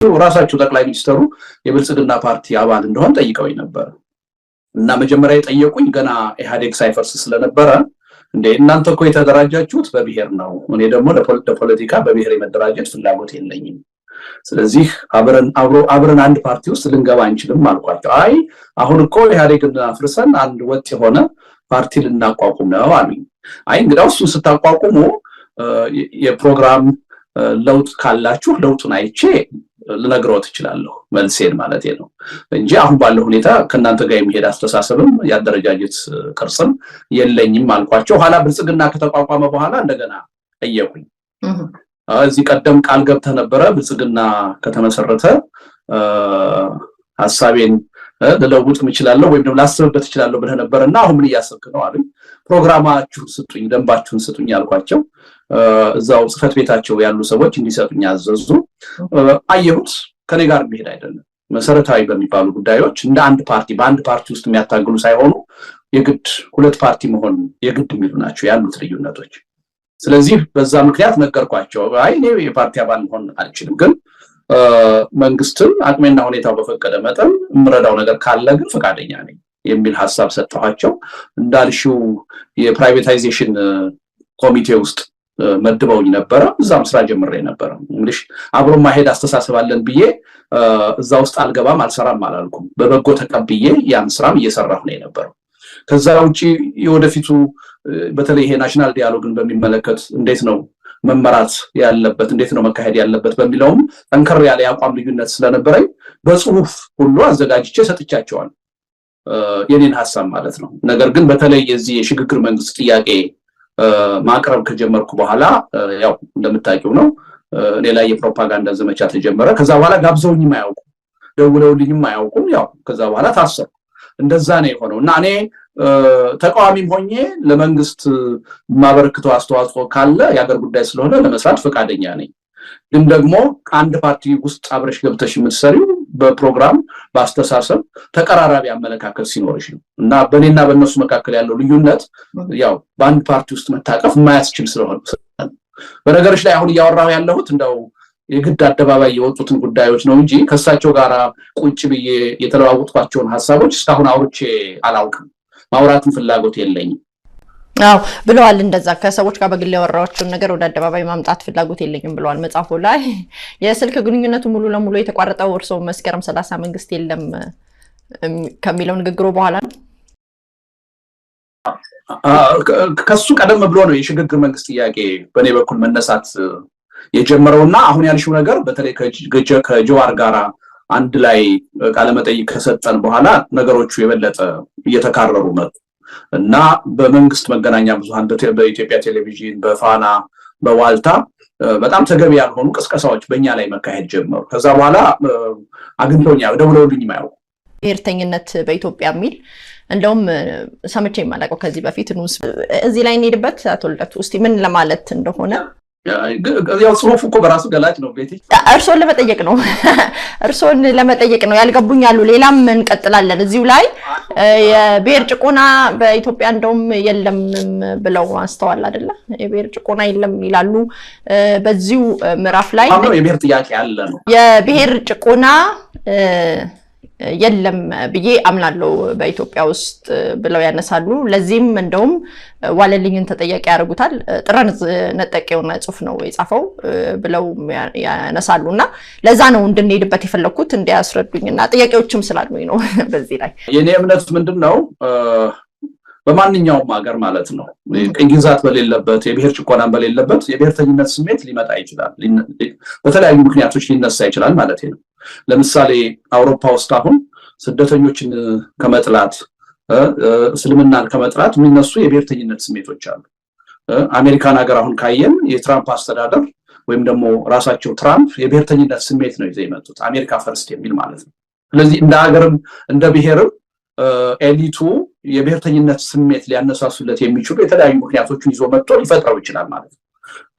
ራሳቸው ጠቅላይ ሚኒስትሩ የብልጽግና ፓርቲ አባል እንደሆን ጠይቀውኝ ነበር እና መጀመሪያ የጠየቁኝ ገና ኢህአዴግ ሳይፈርስ ስለነበረ እንዴ እናንተ እኮ የተደራጃችሁት በብሔር ነው እኔ ደግሞ ለፖለቲካ በብሔር የመደራጀት ፍላጎት የለኝም ስለዚህ አብረን አንድ ፓርቲ ውስጥ ልንገባ አንችልም አልኳቸው አይ አሁን እኮ ኢህአዴግን አፍርሰን አንድ ወጥ የሆነ ፓርቲ ልናቋቁም ነው አሉኝ አይ እንግዲያው እሱን ስታቋቁሙ የፕሮግራም ለውጥ ካላችሁ ለውጡን አይቼ ልነግሮት ይችላልው መልሴን ማለት ነው እንጂ አሁን ባለው ሁኔታ ከናንተ ጋር የሚሄድ አስተሳሰብም ያደረጃጀት ቅርጽም የለኝም አልኳቸው ኋላ ብልጽግና ከተቋቋመ በኋላ እንደገና ጠየቁኝ እዚህ ቀደም ቃል ገብተህ ነበር ብልጽግና ከተመሰረተ ሐሳቤን ለለውጥ ምችላለሁ ወይም ደግሞ ላስብበት ይችላልው ብለህ ነበርና አሁን ምን ያሰብክ ነው አሉኝ ፕሮግራማችሁ ስጡኝ ደንባችሁን ስጡኝ አልኳቸው እዛው ጽፈት ቤታቸው ያሉ ሰዎች እንዲሰጡኝ አዘዙ አየሁት ከኔ ጋር መሄድ አይደለም መሰረታዊ በሚባሉ ጉዳዮች እንደ አንድ ፓርቲ በአንድ ፓርቲ ውስጥ የሚያታግሉ ሳይሆኑ የግድ ሁለት ፓርቲ መሆን የግድ የሚሉ ናቸው ያሉት ልዩነቶች ስለዚህ በዛ ምክንያት ነገርኳቸው አይ እኔ የፓርቲ አባል መሆን አልችልም ግን መንግስትን አቅሜና ሁኔታው በፈቀደ መጠን ምረዳው ነገር ካለ ግን ፈቃደኛ ነኝ የሚል ሐሳብ ሰጣቸው እንዳልሽው የፕራይቬታይዜሽን ኮሚቴ ውስጥ መድበውኝ ነበር እዛም ስራ ጀምሬ ነበር እንግዲህ አብሮ ማሄድ አስተሳሰባለን ብዬ እዛ ውስጥ አልገባም አልሰራም አላልኩም በበጎ ተቀብዬ ያን ስራም እየሰራሁ ነበር ከዛ ውጪ የወደፊቱ በተለይ ይሄ ናሽናል ዲያሎግን በሚመለከት እንዴት ነው መመራት ያለበት እንዴት ነው መካሄድ ያለበት በሚለውም ጠንከር ያለ ያቋም ልዩነት ስለነበረኝ በጽሁፍ ሁሉ አዘጋጅቼ ሰጥቻቸዋል የኔን ሐሳብ ማለት ነው ነገር ግን በተለይ የዚህ የሽግግር መንግስት ጥያቄ ማቅረብ ከጀመርኩ በኋላ ያው እንደምታውቁ ነው ሌላ የፕሮፓጋንዳ ዘመቻ ተጀመረ ከዛ በኋላ ጋብዘውኝም አያውቁ ደውለውልኝም አያውቁ ያው ከዛ በኋላ ታሰሩ እንደዛ ነው የሆነውና እኔ ተቃዋሚም ሆኜ ለመንግስት ማበረክተው አስተዋጽኦ ካለ ያገር ጉዳይ ስለሆነ ለመስራት ፈቃደኛ ነኝ ግን ደግሞ አንድ ፓርቲ ውስጥ አብረሽ ገብተሽ የምትሰሪው በፕሮግራም በአስተሳሰብ ተቀራራቢ አመለካከት ሲኖርሽ ነው እና በእኔና በእነሱ መካከል ያለው ልዩነት ያው በአንድ ፓርቲ ውስጥ መታቀፍ ማያስችል ስለሆነ በነገርሽ ላይ አሁን ያወራው ያለሁት እንደው የግድ አደባባይ የወጡትን ጉዳዮች ነው እንጂ ከሳቸው ጋራ ቁጭ ብዬ የተለዋወጥኳቸውን ሐሳቦች እስካሁን አውርቼ አላውቅም ማውራትን ፍላጎት የለኝም አው ብለዋል እንደዛ ከሰዎች ጋር በግል ያወራዎችን ነገር ወደ አደባባይ ማምጣት ፍላጎት የለኝም ብለዋል መጻፉ ላይ የስልክ ግንኙነቱ ሙሉ ለሙሉ የተቋረጠው እርሶ መስከረም 30 መንግስት የለም ከሚለው ንግግሩ በኋላ ነው ከሱ ቀደም ብሎ ነው የሽግግር መንግስት ጥያቄ በኔ በኩል መነሳት የጀመረውና አሁን ያልሽው ነገር በተለይ ከጆዋር ጋራ አንድ ላይ ቃለ መጠይቅ ከሰጠን በኋላ ነገሮቹ የበለጠ እየተካረሩ መጡ እና በመንግስት መገናኛ ብዙሃን በኢትዮጵያ ቴሌቪዥን በፋና በዋልታ በጣም ተገቢ ያልሆኑ ቅስቀሳዎች በእኛ ላይ መካሄድ ጀመሩ ከዛ በኋላ አግኝተውኛ ደውለውልኝ ማያውቁ ብሔርተኝነት በኢትዮጵያ የሚል እንደውም ሰምቼ የማላውቀው ከዚህ በፊት ነው እዚህ ላይ እንሄድበት አቶ ልደቱ እስቲ ምን ለማለት እንደሆነ ያው ጽሁፉ እኮ በራሱ ገላጭ ነው ቤቲ እርሶን ለመጠየቅ ነው ያልገቡኝ አሉ ሌላም እንቀጥላለን እዚሁ ላይ የብሔር ጭቆና በኢትዮጵያ እንደውም የለም ብለው አስተዋል አይደለ የብሔር ጭቆና የለም ይላሉ በዚሁ ምዕራፍ ላይ የብሔር ጥያቄ አለ ነው የብሔር ጭቆና የለም ብዬ አምናለሁ በኢትዮጵያ ውስጥ ብለው ያነሳሉ ለዚህም እንደውም ዋለልኝን ተጠያቂ ያደርጉታል ጥረን ነጠቀውና ጽሁፍ ነው የጻፈው ብለው ያነሳሉና ለዛ ነው እንድንሄድበት የፈለኩት እንዲያስረዱኝና ጥያቄዎችም ስላሉኝ ነው በዚህ ላይ የኔ እምነት ምንድነው በማንኛውም ሀገር ማለት ነው ቅኝ ግዛት በሌለበት የብሔር ጭቆና በሌለበት የብሔርተኝነት ስሜት ሊመጣ ይችላል በተለያዩ ምክንያቶች ሊነሳ ይችላል ማለት ነው ለምሳሌ አውሮፓ ውስጥ አሁን ስደተኞችን ከመጥላት እስልምናን ከመጥላት የሚነሱ የብሔርተኝነት ስሜቶች አሉ አሜሪካን ሀገር አሁን ካየን የትራምፕ አስተዳደር ወይም ደግሞ ራሳቸው ትራምፕ የብሔርተኝነት ስሜት ነው ይዘው የመጡት አሜሪካ ፈርስት የሚል ማለት ነው ስለዚህ እንደ ሀገርም እንደ ብሔርም ኤሊቱ የብሔርተኝነት ስሜት ሊያነሳሱለት የሚችሉ የተለያዩ ምክንያቶችን ይዞ መጥቶ ሊፈጥረው ይችላል ማለት ነው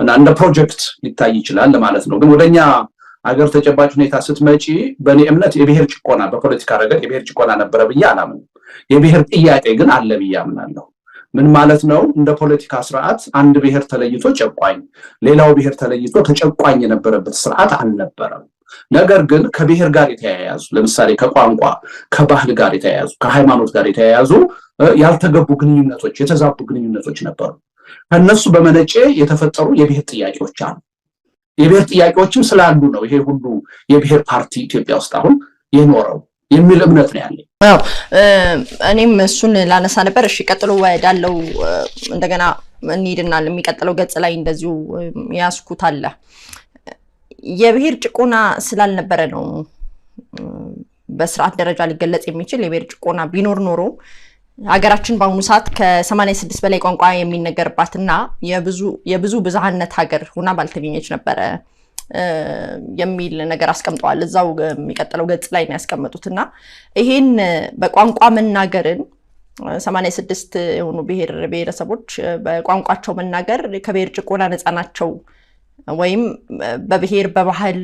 እና እንደ ፕሮጀክት ሊታይ ይችላል ማለት ነው ግን ወደኛ ሀገር ተጨባጭ ሁኔታ ስትመጪ በኔ እምነት የብሔር ጭቆና በፖለቲካ ረገድ የብሔር ጭቆና ነበር ብዬ አላምንም የብሔር ጥያቄ ግን አለ ብዬ አምናለሁ ምን ማለት ነው እንደ ፖለቲካ ስርዓት አንድ ብሔር ተለይቶ ጨቋኝ ሌላው ብሔር ተለይቶ ተጨቋኝ የነበረበት ስርዓት አልነበረም ነገር ግን ከብሔር ጋር የተያያዙ ለምሳሌ ከቋንቋ ከባህል ጋር የተያያዙ ከሃይማኖት ጋር የተያያዙ ያልተገቡ ግንኙነቶች የተዛቡ ግንኙነቶች ነበሩ። ከነሱ በመነጨ የተፈጠሩ የብሔር ጥያቄዎች አሉ። የብሔር ጥያቄዎችም ስላሉ ነው ይሄ ሁሉ የብሔር ፓርቲ ኢትዮጵያ ውስጥ አሁን የኖረው የሚል እምነት ነው ያለኝ። እኔም እሱን ላነሳ ነበር። እሺ ቀጥሎ ወዳለው እንደገና እንሂድና የሚቀጥለው ገጽ ላይ እንደዚሁ ያስኩት አለ። የብሔር ጭቆና ስላልነበረ ነው በስርዓት ደረጃ ሊገለጽ የሚችል የብሔር ጭቆና ቢኖር ኖሮ ሀገራችን በአሁኑ ሰዓት ከ86 በላይ ቋንቋ የሚነገርባትና የብዙ ብዝሃነት ሀገር ሆና ባልተገኘች ነበረ የሚል ነገር አስቀምጠዋል። እዛው የሚቀጥለው ገጽ ላይ ነው ያስቀመጡትና ይሄን በቋንቋ መናገርን 86 የሆኑ ብሔረሰቦች በቋንቋቸው መናገር ከብሔር ጭቆና ነፃ ናቸው ወይም በብሔር በባህል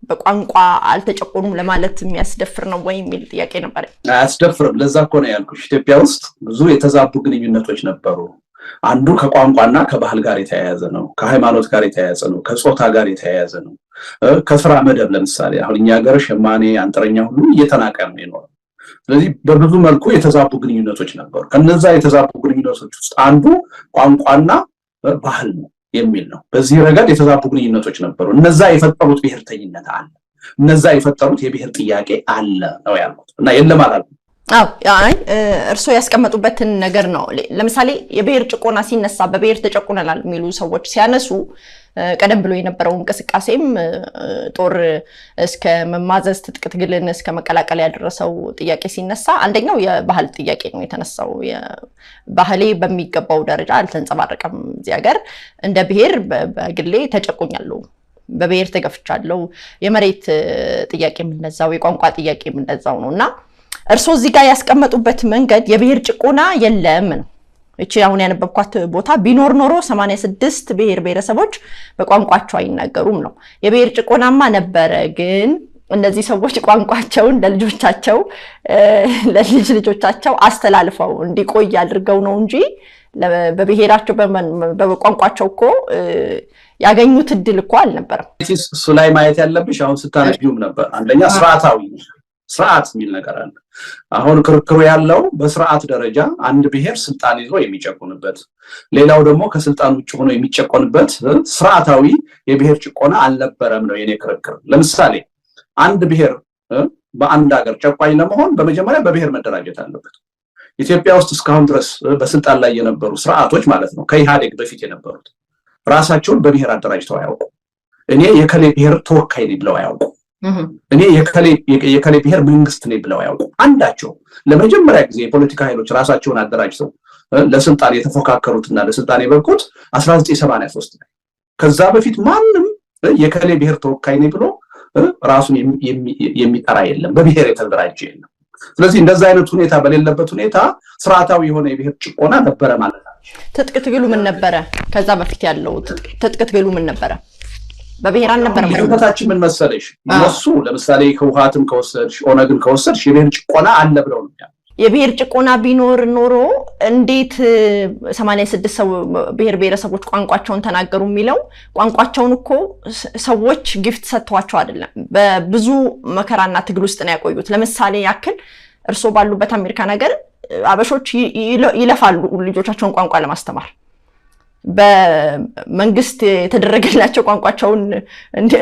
በቋንቋ አልተጨቆኑም ለማለት የሚያስደፍር ነው ወይ የሚል ጥያቄ ነበር። አያስደፍርም። ለዛ እኮ ነው ያልኩሽ ኢትዮጵያ ውስጥ ብዙ የተዛቡ ግንኙነቶች ነበሩ። አንዱ ከቋንቋና ከባህል ጋር የተያያዘ ነው፣ ከሃይማኖት ጋር የተያያዘ ነው፣ ከጾታ ጋር የተያያዘ ነው፣ ከስራ መደብ ለምሳሌ አሁን እኛ ሀገር ሸማኔ አንጥረኛ ሁሉ እየተናቀ ነው የኖረው። ስለዚህ በብዙ መልኩ የተዛቡ ግንኙነቶች ነበሩ። ከነዛ የተዛቡ ግንኙነቶች ውስጥ አንዱ ቋንቋና ባህል ነው የሚል ነው። በዚህ ረገድ የተዛቡ ግንኙነቶች ነበሩ። እነዛ የፈጠሩት ብሔርተኝነት አለ፣ እነዛ የፈጠሩት የብሔር ጥያቄ አለ ነው ያልኩት እና የለም አላልኩም። እርስዎ ያስቀመጡበትን ነገር ነው። ለምሳሌ የብሔር ጭቆና ሲነሳ በብሔር ተጨቁነናል የሚሉ ሰዎች ሲያነሱ ቀደም ብሎ የነበረው እንቅስቃሴም ጦር እስከ መማዘዝ ትጥቅ ትግልን እስከ መቀላቀል ያደረሰው ጥያቄ ሲነሳ አንደኛው የባህል ጥያቄ ነው የተነሳው። ባህሌ በሚገባው ደረጃ አልተንጸባረቀም እዚህ ሀገር፣ እንደ ብሔር በግሌ ተጨቁኛለሁ፣ በብሔር ተገፍቻለሁ፣ የመሬት ጥያቄም እንደዛው፣ የቋንቋ ጥያቄም እንደዛው ነው እና እርስዎ እዚህ ጋር ያስቀመጡበት መንገድ የብሔር ጭቆና የለም ነው። እቺ አሁን ያነበብኳት ቦታ ቢኖር ኖሮ 86 ብሔረሰቦች በቋንቋቸው አይናገሩም ነው። የብሔር ጭቆናማ ነበረ፣ ግን እነዚህ ሰዎች ቋንቋቸውን ለልጆቻቸው ለልጅ ልጆቻቸው አስተላልፈው እንዲቆይ አድርገው ነው እንጂ በብሔራቸው በቋንቋቸው እኮ ያገኙት እድል እኮ አልነበረም። እሱ ላይ ማየት ያለብሽ አሁን ስታነቢውም ነበር። አንደኛ ስርዓታዊ ስርዓት የሚል ነገር አለ። አሁን ክርክሩ ያለው በስርዓት ደረጃ አንድ ብሔር ስልጣን ይዞ የሚጨቆንበት፣ ሌላው ደግሞ ከስልጣን ውጭ ሆኖ የሚጨቆንበት ስርዓታዊ የብሔር ጭቆና አልነበረም ነው የኔ ክርክር። ለምሳሌ አንድ ብሔር በአንድ ሀገር ጨቋኝ ለመሆን በመጀመሪያ በብሔር መደራጀት አለበት። ኢትዮጵያ ውስጥ እስካሁን ድረስ በስልጣን ላይ የነበሩ ስርዓቶች ማለት ነው ከኢህአዴግ በፊት የነበሩት ራሳቸውን በብሔር አደራጅተው አያውቁ። እኔ የከሌ ብሔር ተወካይ ነኝ ብለው አያውቁ። እኔ የከሌ ብሔር መንግስት ነኝ ብለው አያውቁ። አንዳቸው ለመጀመሪያ ጊዜ የፖለቲካ ኃይሎች ራሳቸውን አደራጅተው ለስልጣን የተፎካከሩትና ለስልጣን የበቁት 1983 ላይ። ከዛ በፊት ማንም የከሌ ብሔር ተወካይ ነኝ ብሎ ራሱን የሚጠራ የለም፣ በብሔር የተደራጀ የለም። ስለዚህ እንደዛ አይነት ሁኔታ በሌለበት ሁኔታ ስርዓታዊ የሆነ የብሔር ጭቆና ነበረ ማለት ነው። ትጥቅ ትግሉ ምን ነበረ? ከዛ በፊት ያለው ትጥቅ ትግሉ ምን ነበረ? በብሔር አልነበረም። ልዩነታችን ምን መሰለሽ? እነሱ ለምሳሌ ከውሃትም ከወሰድሽ ኦነግን ከወሰድሽ የብሔር ጭቆና አለ ብለው ነው ያለው። የብሔር ጭቆና ቢኖር ኖሮ እንዴት 86 ሰው ብሔረሰቦች ቋንቋቸውን ተናገሩ የሚለው ቋንቋቸውን እኮ ሰዎች ጊፍት ሰጥተዋቸው አይደለም፣ በብዙ መከራና ትግል ውስጥ ነው ያቆዩት። ለምሳሌ ያክል እርስዎ ባሉበት አሜሪካን ሀገር አበሾች ይለፋሉ ልጆቻቸውን ቋንቋ ለማስተማር። በመንግስት የተደረገላቸው ቋንቋቸውን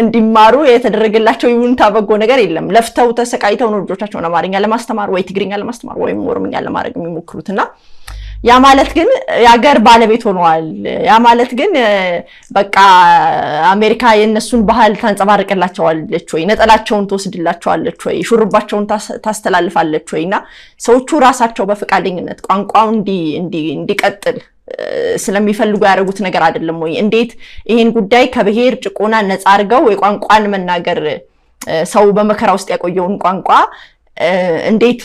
እንዲማሩ የተደረገላቸው ይሁንታ በጎ ነገር የለም። ለፍተው ተሰቃይተው ነው ልጆቻቸውን አማርኛ ለማስተማር ወይ ትግርኛ ለማስተማር ወይም ኦሮምኛ ለማድረግ የሚሞክሩትና ያ ማለት ግን የሀገር ባለቤት ሆነዋል። ያ ማለት ግን በቃ አሜሪካ የነሱን ባህል ታንጸባርቅላቸዋለች ወይ፣ ነጠላቸውን ትወስድላቸዋለች ወይ፣ ሹሩባቸውን ታስተላልፋለች ወይና ሰዎቹ ራሳቸው በፈቃደኝነት ቋንቋው እንዲቀጥል ስለሚፈልጉ ያደረጉት ነገር አይደለም ወይ? እንዴት ይሄን ጉዳይ ከብሔር ጭቆና ነፃ አድርገው የቋንቋን መናገር ሰው በመከራ ውስጥ ያቆየውን ቋንቋ እንዴት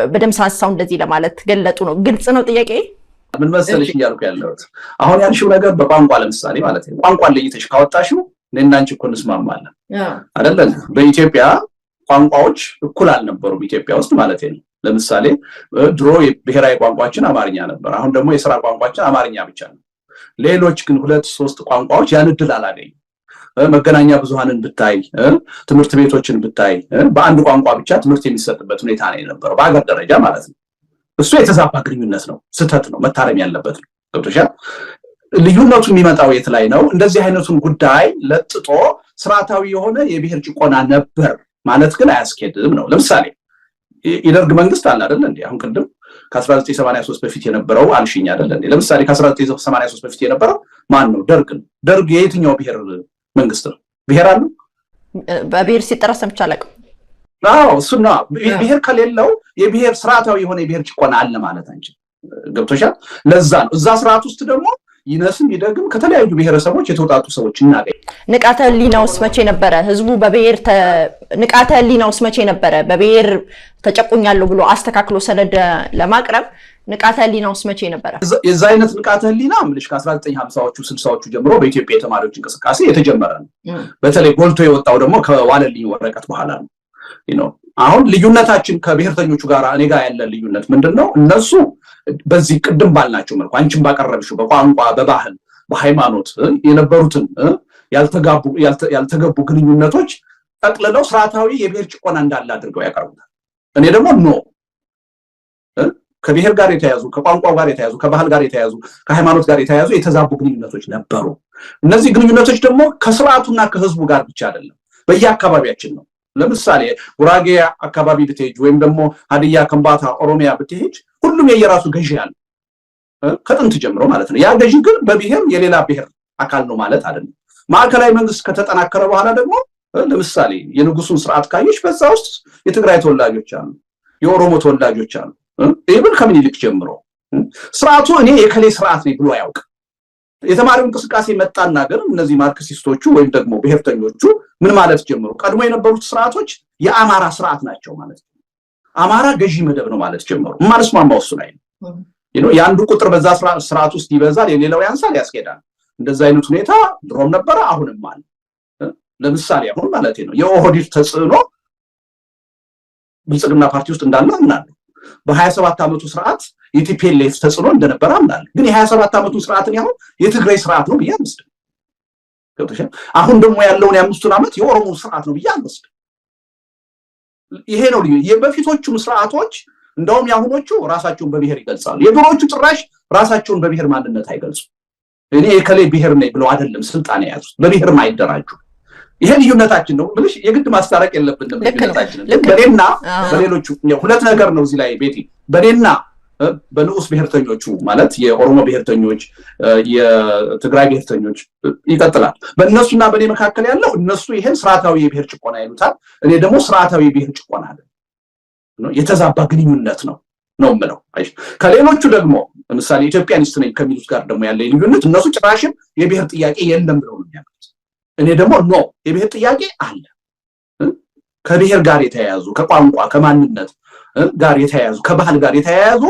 በደምሳሳው እንደዚህ ለማለት ገለጡ ነው? ግልጽ ነው ጥያቄ። ምን መሰለሽ እያልኩ ያለሁት አሁን ያልሽው ነገር በቋንቋ ለምሳሌ ማለት ነው ቋንቋን ለይተሽ ካወጣሽው እኔና አንቺ እኮ እንስማማለን አይደል? በኢትዮጵያ ቋንቋዎች እኩል አልነበሩም ኢትዮጵያ ውስጥ ማለት ነው። ለምሳሌ ድሮ ብሔራዊ ቋንቋችን አማርኛ ነበር። አሁን ደግሞ የሥራ ቋንቋችን አማርኛ ብቻ ነው። ሌሎች ግን 2-3 ቋንቋዎች ያን እድል አላገኙም። መገናኛ ብዙሃንን ብታይ ትምህርት ቤቶችን ብታይ በአንድ ቋንቋ ብቻ ትምህርት የሚሰጥበት ሁኔታ ነው የነበረው በአገር ደረጃ ማለት ነው። እሱ የተዛባ ግንኙነት ነው፣ ስህተት ነው፣ መታረም ያለበት ነው። ገብቶሻል? ልዩነቱ የሚመጣው የት ላይ ነው? እንደዚህ አይነቱን ጉዳይ ለጥጦ ስርዓታዊ የሆነ የብሔር ጭቆና ነበር ማለት ግን አያስኬድም ነው። ለምሳሌ የደርግ መንግስት አለ አይደል እንዴ? አሁን ቅድም ከ1983 በፊት የነበረው አልሽኝ አይደል እንዴ? ለምሳሌ ከ1983 በፊት የነበረው ማን ነው? ደርግ ነው። ደርግ የየትኛው ብሔር መንግስት ነው? ብሔር አለው? በብሔር ሲጠራ ሰምቼ አላውቅም። አዎ እሱና ብሔር ከሌለው የብሔር ስርዓታዊ የሆነ የብሔር ጭቆና አለ ማለት አንችል። ገብቶሻል? ለዛ ነው እዛ ስርዓት ውስጥ ደግሞ ይነስም ይደግም ከተለያዩ ብሔረሰቦች የተውጣጡ ሰዎች እናገኝ። ንቃተ ህሊናውስ መቼ ነበረ? ህዝቡ በብሔር ንቃተ ህሊናውስ መቼ ነበረ? በብሔር ተጨቁኛለሁ ብሎ አስተካክሎ ሰነድ ለማቅረብ ንቃተ ህሊናውስ መቼ ነበረ? የዛ አይነት ንቃተ ህሊና ምልሽ ከ1950ዎቹ 60ዎቹ ጀምሮ በኢትዮጵያ የተማሪዎች እንቅስቃሴ የተጀመረ ነው። በተለይ ጎልቶ የወጣው ደግሞ ከዋለልኝ ወረቀት በኋላ ነው። አሁን ልዩነታችን ከብሔርተኞቹ ጋር እኔ ጋር ያለ ልዩነት ምንድነው? እነሱ በዚህ ቅድም ባልናቸው መልኩ አንቺም ባቀረብሽው በቋንቋ፣ በባህል፣ በሃይማኖት የነበሩትን ያልተገቡ ግንኙነቶች ጠቅልለው ስርዓታዊ የብሔር ጭቆና እንዳለ አድርገው ያቀርቡታል። እኔ ደግሞ ከብሔር ጋር የተያዙ ከቋንቋው ጋር የተያዙ ከባህል ጋር የተያዙ ከሃይማኖት ጋር የተያዙ የተዛቡ ግንኙነቶች ነበሩ። እነዚህ ግንኙነቶች ደግሞ ከስርዓቱና ከህዝቡ ጋር ብቻ አይደለም፣ በየአካባቢያችን ነው። ለምሳሌ ጉራጌ አካባቢ ብትሄጅ ወይም ደግሞ ሀዲያ፣ ከምባታ፣ ኦሮሚያ ብትሄጅ ሁሉም የየራሱ ገዢ ያለ ከጥንት ጀምሮ ማለት ነው። ያ ገዢ ግን በብሔር የሌላ ብሔር አካል ነው ማለት አይደለም። ማዕከላዊ መንግስት ከተጠናከረ በኋላ ደግሞ ለምሳሌ የንጉሱን ስርዓት ካየሽ በዛ ውስጥ የትግራይ ተወላጆች አሉ፣ የኦሮሞ ተወላጆች አሉ። ይብን ከምኒልክ ጀምሮ ስርዓቱ እኔ የከሌ ስርዓት ነኝ ብሎ አያውቅ። የተማሪው እንቅስቃሴ መጣና ግን እነዚህ ማርክሲስቶቹ ወይም ደግሞ ብሔርተኞቹ ምን ማለት ጀምሩ? ቀድሞ የነበሩት ስርዓቶች የአማራ ስርዓት ናቸው ማለት ነው። አማራ ገዢ መደብ ነው ማለት ጀምሩ። ማለስማማው እሱ ላይ ነው። የአንዱ ቁጥር በዛ ስርዓት ውስጥ ይበዛል፣ የሌላው ያንሳል፣ ያስኬዳል። እንደዛ አይነት ሁኔታ ድሮም ነበረ፣ አሁንም አለ። ለምሳሌ አሁን ማለት ነው የኦህዴድ ተጽዕኖ ብልጽግና ፓርቲ ውስጥ እንዳለ አምናለሁ። በ27 ዓመቱ ስርዓት የቲፒኤልኤፍ ተጽዕኖ እንደነበረ አምናለሁ። ግን የ27 ዓመቱ ስርዓትን ያው የትግራይ ስርዓት ነው ብዬ አልወስድም። ገብቶሻል? አሁን ደግሞ ያለውን የ5 ዓመት የኦሮሞ ስርዓት ነው ብዬ አልወስድም። ይሄ ነው ልዩ። የበፊቶቹም ስርዓቶች እንደውም ያሁኖቹ ራሳቸውን በብሔር ይገልጻሉ። የድሮዎቹ ጭራሽ ራሳቸውን በብሔር ማንነት አይገልጹ። እኔ የከሌ ብሔር ነኝ ብለው አይደለም ስልጣን የያዙት፣ በብሔርም አይደራጁ። ይሄ ልዩነታችን ነው ብለሽ የግድ ማስታረቅ የለብንም። ልዩነታችን በኔና በሌሎቹ ሁለት ነገር ነው እዚህ ላይ ቤቲ። በኔና በንዑስ ብሔርተኞቹ ማለት የኦሮሞ ብሔርተኞች፣ የትግራይ ብሔርተኞች ይቀጥላል። በእነሱና በኔ መካከል ያለው እነሱ ይሄን ስርዓታዊ የብሔር ጭቆና ይሉታል። እኔ ደግሞ ስርዓታዊ የብሔር ጭቆና አለ ነው፣ የተዛባ ግንኙነት ነው የምለው። ከሌሎቹ ደግሞ ለምሳሌ ኢትዮጵያኒስት ነኝ ከሚሉት ጋር ደግሞ ያለ ልዩነት እነሱ ጭራሽም የብሔር ጥያቄ የለም ብለው ነው የሚያምኑት። እኔ ደግሞ ኖ የብሔር ጥያቄ አለ። ከብሔር ጋር የተያያዙ ከቋንቋ ከማንነት ጋር የተያያዙ ከባህል ጋር የተያያዙ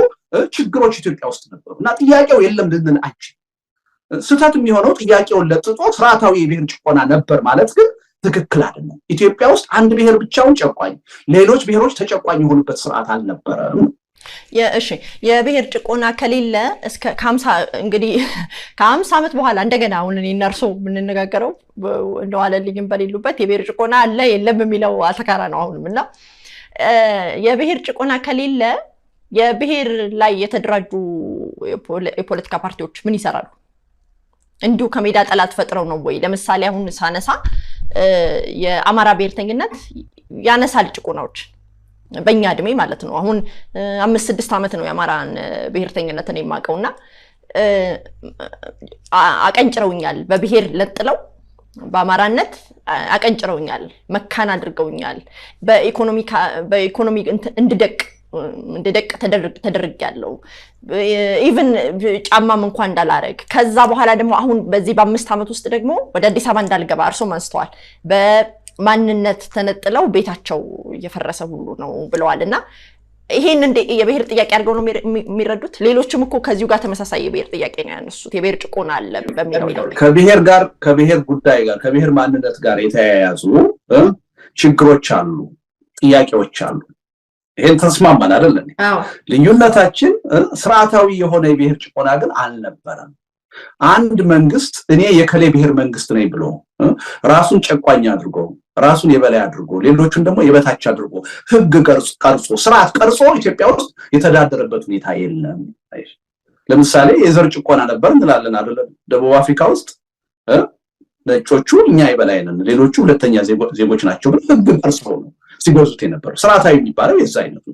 ችግሮች ኢትዮጵያ ውስጥ ነበሩ እና ጥያቄው የለም ልንል አንችልም። ስህተት የሚሆነው ጥያቄውን ለጥጦ ስርዓታዊ የብሔር ጭቆና ነበር ማለት ግን ትክክል አይደለም። ኢትዮጵያ ውስጥ አንድ ብሔር ብቻውን ጨቋኝ፣ ሌሎች ብሔሮች ተጨቋኝ የሆኑበት ስርዓት አልነበረም። እሺ የብሔር ጭቆና ከሌለ እስከ እንግዲህ ከ50 ዓመት በኋላ እንደገና አሁን እኔና እርሶ የምንነጋገረው እንደዋለልኝም በሌሉበት የብሔር ጭቆና አለ የለም የሚለው አተካራ ነው አሁንም። እና የብሔር ጭቆና ከሌለ የብሔር ላይ የተደራጁ የፖለቲካ ፓርቲዎች ምን ይሰራሉ? እንዲሁ ከሜዳ ጠላት ፈጥረው ነው ወይ? ለምሳሌ አሁን ሳነሳ የአማራ ብሔርተኝነት ያነሳል ጭቆናዎች በእኛ እድሜ ማለት ነው። አሁን 5-6 ዓመት ነው የአማራን ብሔርተኝነትን የማውቀውና አቀንጭረውኛል። በብሔር ለጥለው በአማራነት አቀንጭረውኛል፣ መካን አድርገውኛል። በኢኮኖሚ እንድደቅ ተደርጌያለሁ። ኢቭን ጫማም እንኳን እንዳላረግ። ከዛ በኋላ ደግሞ አሁን በዚህ በ5 ዓመት ውስጥ ደግሞ ወደ አዲስ አበባ እንዳልገባ እርሶም አንስተዋል። ማንነት ተነጥለው ቤታቸው እየፈረሰ ሁሉ ነው ብለዋልና ይሄን እንደ የብሔር ጥያቄ አድርገው ነው የሚረዱት። ሌሎችም እኮ ከዚሁ ጋር ተመሳሳይ የብሔር ጥያቄ ነው ያነሱት። የብሔር ጭቆና አለ በሚለው ከብሔር ጉዳይ ጋር ከብሔር ማንነት ጋር የተያያዙ ችግሮች አሉ፣ ጥያቄዎች አሉ። ይሄን ተስማማን አይደል? ልዩነታችን ስርዓታዊ የሆነ የብሔር ጭቆና ግን አልነበረም። አንድ መንግስት እኔ የከሌ ብሔር መንግስት ነኝ ብሎ ራሱን ጨቋኝ አድርጎ ራሱን የበላይ አድርጎ ሌሎቹን ደግሞ የበታች አድርጎ ህግ ቀርጾ ስርዓት ቀርጾ ኢትዮጵያ ውስጥ የተዳደረበት ሁኔታ የለም። ለምሳሌ የዘር ጭቆና ነበር እንላለን አይደል? ደቡብ አፍሪካ ውስጥ ነጮቹ እኛ የበላይ ነን ሌሎቹ ሁለተኛ ዜጎች ናቸው ብለው ህግ ቀርጾ ነው ሲገዙት የነበረው። ስርዓታዊ የሚባለው የዛ አይነቱ።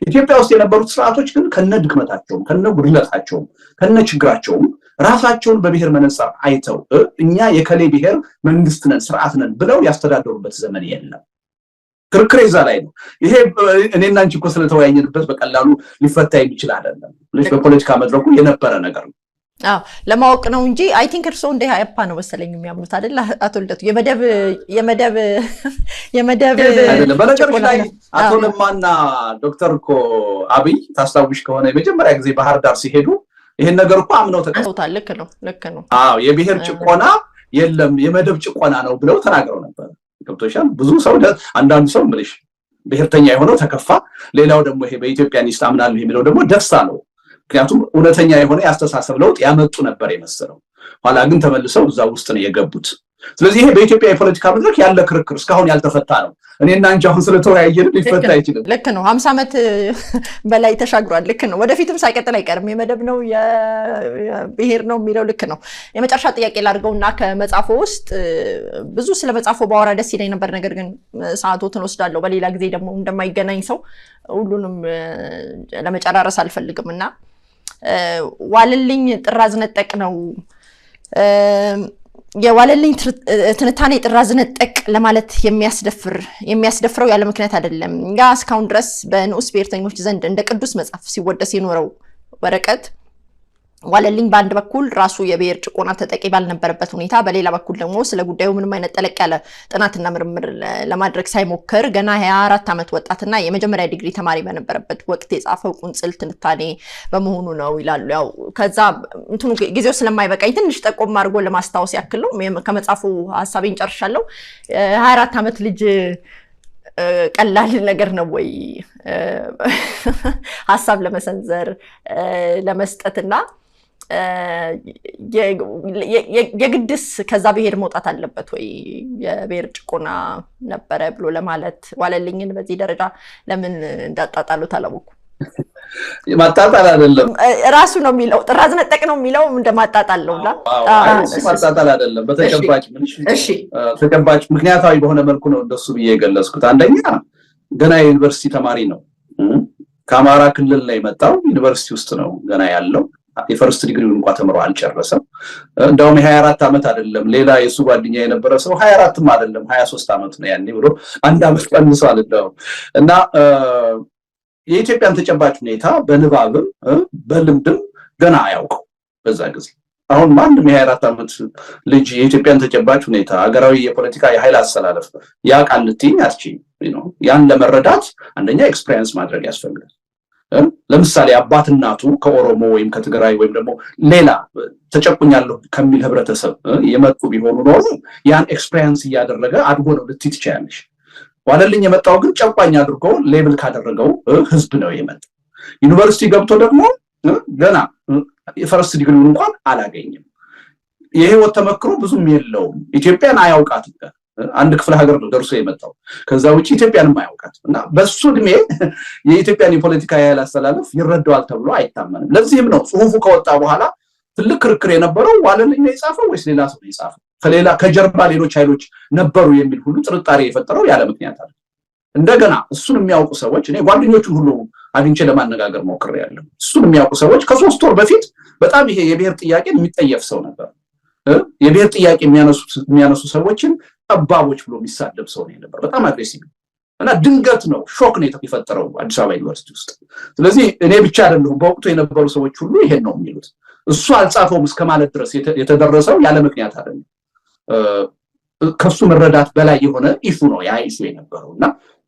ኢትዮጵያ ውስጥ የነበሩት ስርዓቶች ግን ከነ ድክመታቸውም ከነ ጉድለታቸውም ከነ ችግራቸውም ራሳቸውን በብሔር መነጽር አይተው እኛ የከሌ ብሔር መንግስት ነን ስርዓት ነን ብለው ያስተዳደሩበት ዘመን የለም። ክርክር እዛ ላይ ነው። ይሄ እኔና አንቺ እኮ ስለተወያየንበት በቀላሉ ሊፈታ የሚችል አይደለም። በፖለቲካ መድረኩ የነበረ ነገር ነው። ለማወቅ ነው እንጂ አይ ቲንክ እርስዎ እንደ ኢህአፓ ነው መሰለኝ የሚያምኑት አይደል አቶ ልደቱ? የመደብ አይደለም። በነገሮች ላይ አቶ ለማና ዶክተር እኮ አብይ ታስታውሽ ከሆነ የመጀመሪያ ጊዜ ባህር ዳር ሲሄዱ ይሄን ነገር እኮ አምነው ተቀበሉታል። ልክ ነው። የብሔር ጭቆና የለም የመደብ ጭቆና ነው ብለው ተናግረው ነበር። ገብቶሻል? ብዙ ሰው አንዳንዱ ሰው ምልሽ ብሔርተኛ የሆነው ተከፋ፣ ሌላው ደግሞ ይሄ በኢትዮጵያኒስት አምናለሁ የሚለው ደግሞ ደስ አለው። ምክንያቱም እውነተኛ የሆነ ያስተሳሰብ ለውጥ ያመጡ ነበር የመሰለው። ኋላ ግን ተመልሰው እዛ ውስጥ ነው የገቡት። ስለዚህ ይሄ በኢትዮጵያ የፖለቲካ መድረክ ያለ ክርክር እስካሁን ያልተፈታ ነው። እኔና አንቺ አሁን ስለተወያየን ሊፈታ አይችልም። ልክ ነው። 50 ዓመት በላይ ተሻግሯል። ልክ ነው። ወደፊትም ሳይቀጥል አይቀርም። የመደብ ነው የብሔር ነው የሚለው ልክ ነው። የመጨረሻ ጥያቄ ላድርገውና ከመጽሐፉ ውስጥ ብዙ ስለ መጽሐፉ ባወራ ደስ ይለኝ ነበር፣ ነገር ግን ሰዓቶትን ወስዳለሁ። በሌላ ጊዜ ደግሞ እንደማይገናኝ ሰው ሁሉንም ለመጨራረስ አልፈልግምና ዋለልኝ ጥራዝ ነጠቅ ነው የዋለልኝ ትንታኔ ጥራዝ ነጠቅ ለማለት የሚያስደፍረው ያለ ምክንያት አይደለም። ያ እስካሁን ድረስ በንዑስ ብሔርተኞች ዘንድ እንደ ቅዱስ መጽሐፍ ሲወደስ የኖረው ወረቀት ዋለልኝ በአንድ በኩል ራሱ የብሔር ጭቆና ተጠቂ ባልነበረበት ሁኔታ፣ በሌላ በኩል ደግሞ ስለ ጉዳዩ ምንም አይነት ጠለቅ ያለ ጥናትና ምርምር ለማድረግ ሳይሞክር ገና 24 ዓመት ወጣትና የመጀመሪያ ዲግሪ ተማሪ በነበረበት ወቅት የጻፈው ቁንጽል ትንታኔ በመሆኑ ነው ይላሉ። ያው ከዛ እንትኑ ጊዜው ስለማይበቃኝ ትንሽ ጠቆም አድርጎ ለማስታወስ ያክል ነው። ከመጽሐፉ ሐሳቤን ጨርሻለሁ። 24 ዓመት ልጅ ቀላል ነገር ነው ወይ ሐሳብ ለመሰንዘር ለመስጠትና የግድስ ከዛ ብሔር መውጣት አለበት ወይ የብሔር ጭቆና ነበረ ብሎ ለማለት ዋለልኝን በዚህ ደረጃ ለምን እንዳጣጣሉት አላወኩም። ማጣጣል አይደለም ራሱ ነው የሚለው ጥራዝ ነጠቅ ነው የሚለው እንደማጣጣል ነውና ማጣጣል አይደለም። በተጨባጭ ተጨባጭ ምክንያታዊ በሆነ መልኩ ነው እንደሱ ብዬ የገለጽኩት። አንደኛ ገና የዩኒቨርሲቲ ተማሪ ነው። ከአማራ ክልል ላይ መጣው ዩኒቨርሲቲ ውስጥ ነው ገና ያለው። የፈርስት ዲግሪውን እንኳን ተምሮ አልጨረሰም። እንደውም 24 ዓመት አይደለም ሌላ የሱ ጓደኛ የነበረ ሰው 24ም አይደለም 23 ዓመት ነው ያኔ ብሎ አንድ ዓመት ቀንሷል እንደው እና የኢትዮጵያን ተጨባጭ ሁኔታ በንባብም በልምድም ገና አያውቀው በዛ ጊዜ። አሁን ማንም የ24 ዓመት ልጅ የኢትዮጵያን ተጨባጭ ሁኔታ ሀገራዊ የፖለቲካ የኃይል አሰላለፍ ያውቃል ልትይኝ አትችይም። ያን ለመረዳት አንደኛ ኤክስፒሪየንስ ማድረግ ያስፈልጋል። ለምሳሌ አባት እናቱ ከኦሮሞ ወይም ከትግራይ ወይም ደግሞ ሌላ ተጨቁኛለሁ ከሚል ህብረተሰብ የመጡ ቢሆኑ ነው ያን ኤክስፒሪየንስ እያደረገ አድጎ ነው ልትይ ትችያለሽ። ዋለልኝ የመጣው ግን ጨቋኝ አድርጎ ሌብል ካደረገው ህዝብ ነው የመጣው። ዩኒቨርሲቲ ገብቶ ደግሞ ገና የፈርስት ዲግሪውን እንኳን አላገኘም። የህይወት ተመክሮ ብዙም የለውም። ኢትዮጵያን አያውቃትም። አንድ ክፍለ ሀገር ነው ደርሶ የመጣው። ከዛ ውጪ ኢትዮጵያንም አያውቃትም እና በሱ እድሜ የኢትዮጵያን የፖለቲካ ያህል አስተላለፍ ይረዳዋል ተብሎ አይታመንም። ለዚህም ነው ጽሁፉ ከወጣ በኋላ ትልቅ ክርክር የነበረው ዋለልኝ ነው የጻፈው ወይስ ሌላ ሰው የጻፈው ከጀርባ ሌሎች ኃይሎች ነበሩ የሚል ሁሉ ጥርጣሬ የፈጠረው ያለ ምክንያት አለ። እንደገና እሱን የሚያውቁ ሰዎች እኔ ጓደኞቹን ሁሉ አግኝቼ ለማነጋገር ሞክሬያለሁ። እሱን የሚያውቁ ሰዎች ከ3 ወር በፊት በጣም ይሄ የብሔር ጥያቄን የሚጠየፍ ሰው ነበር። የብሔር ጥያቄ የሚያነሱ ሰዎችን ጠባቦች ብሎ የሚሳደብ ሰው ነበር። በጣም አግሬሲቭ እና ድንገት ነው ሾክ ነው የፈጠረው አዲስ አበባ ዩኒቨርሲቲ ውስጥ። ስለዚህ እኔ ብቻ አይደለሁም በወቅቱ የነበሩ ሰዎች ሁሉ ይሄን ነው የሚሉት። እሱ አልጻፈውም እስከማለት ድረስ የተደረሰው ያለ ምክንያት አይደለም። ከሱ መረዳት በላይ የሆነ ኢሹ ነው ያ ኢሹ የነበረውና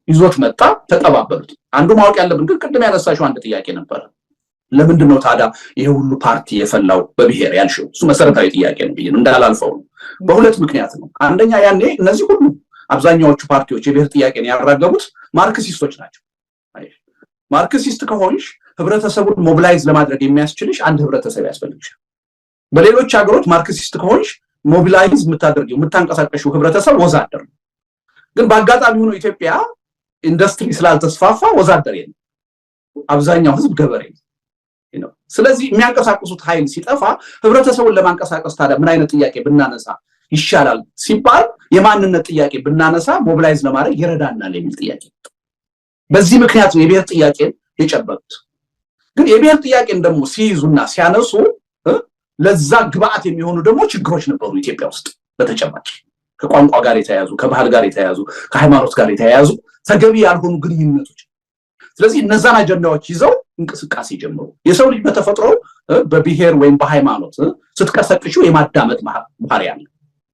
ይዞት መጣ። ተቀባበሉት። አንዱ ማወቅ ያለብን ግን ቅድም ያነሳሽው አንድ ጥያቄ ነበር። ለምንድን ነው ታዲያ ይሄ ሁሉ ፓርቲ የፈላው በብሔር ያልሽው? እሱ መሰረታዊ ጥያቄ ነው ብዬ እንዳላልፈው ነው። በሁለት ምክንያት ነው። አንደኛ ያኔ እነዚህ ሁሉ አብዛኛዎቹ ፓርቲዎች የብሔር ጥያቄን ያራገቡት ማርክሲስቶች ናቸው። ማርክሲስት ከሆንሽ ህብረተሰቡን ሞቢላይዝ ለማድረግ የሚያስችልሽ አንድ ህብረተሰብ ያስፈልግሻል። በሌሎች ሀገሮች ማርክሲስት ከሆንሽ ሞቢላይዝ የምታደርጊው የምታንቀሳቀሽው ህብረተሰብ ወዛደር ነው። ግን በአጋጣሚ ሆኖ ኢትዮጵያ ኢንዱስትሪ ስላልተስፋፋ ወዛደር የለም። አብዛኛው ህዝብ ገበሬ ነው። ስለዚህ የሚያንቀሳቅሱት ኃይል ሲጠፋ ህብረተሰቡን ለማንቀሳቀስ ታዲያ ምን አይነት ጥያቄ ብናነሳ ይሻላል ሲባል የማንነት ጥያቄ ብናነሳ ሞቢላይዝ ለማድረግ ይረዳናል የሚል ጥያቄ። በዚህ ምክንያት ነው የብሔር ጥያቄን የጨበጡት። ግን የብሔር ጥያቄን ደግሞ ሲይዙና ሲያነሱ ለዛ ግብአት የሚሆኑ ደግሞ ችግሮች ነበሩ ኢትዮጵያ ውስጥ በተጨማሪ ከቋንቋ ጋር የተያያዙ ከባህል ጋር የተያያዙ ከሃይማኖት ጋር የተያያዙ ተገቢ ያልሆኑ ግንኙነቶች። ስለዚህ እነዛን አጀንዳዎች ይዘው እንቅስቃሴ ጀመሩ። የሰው ልጅ በተፈጥሮ በብሔር ወይም በሃይማኖት ስትቀሰቅሽው የማዳመጥ ባህሪ አለ፣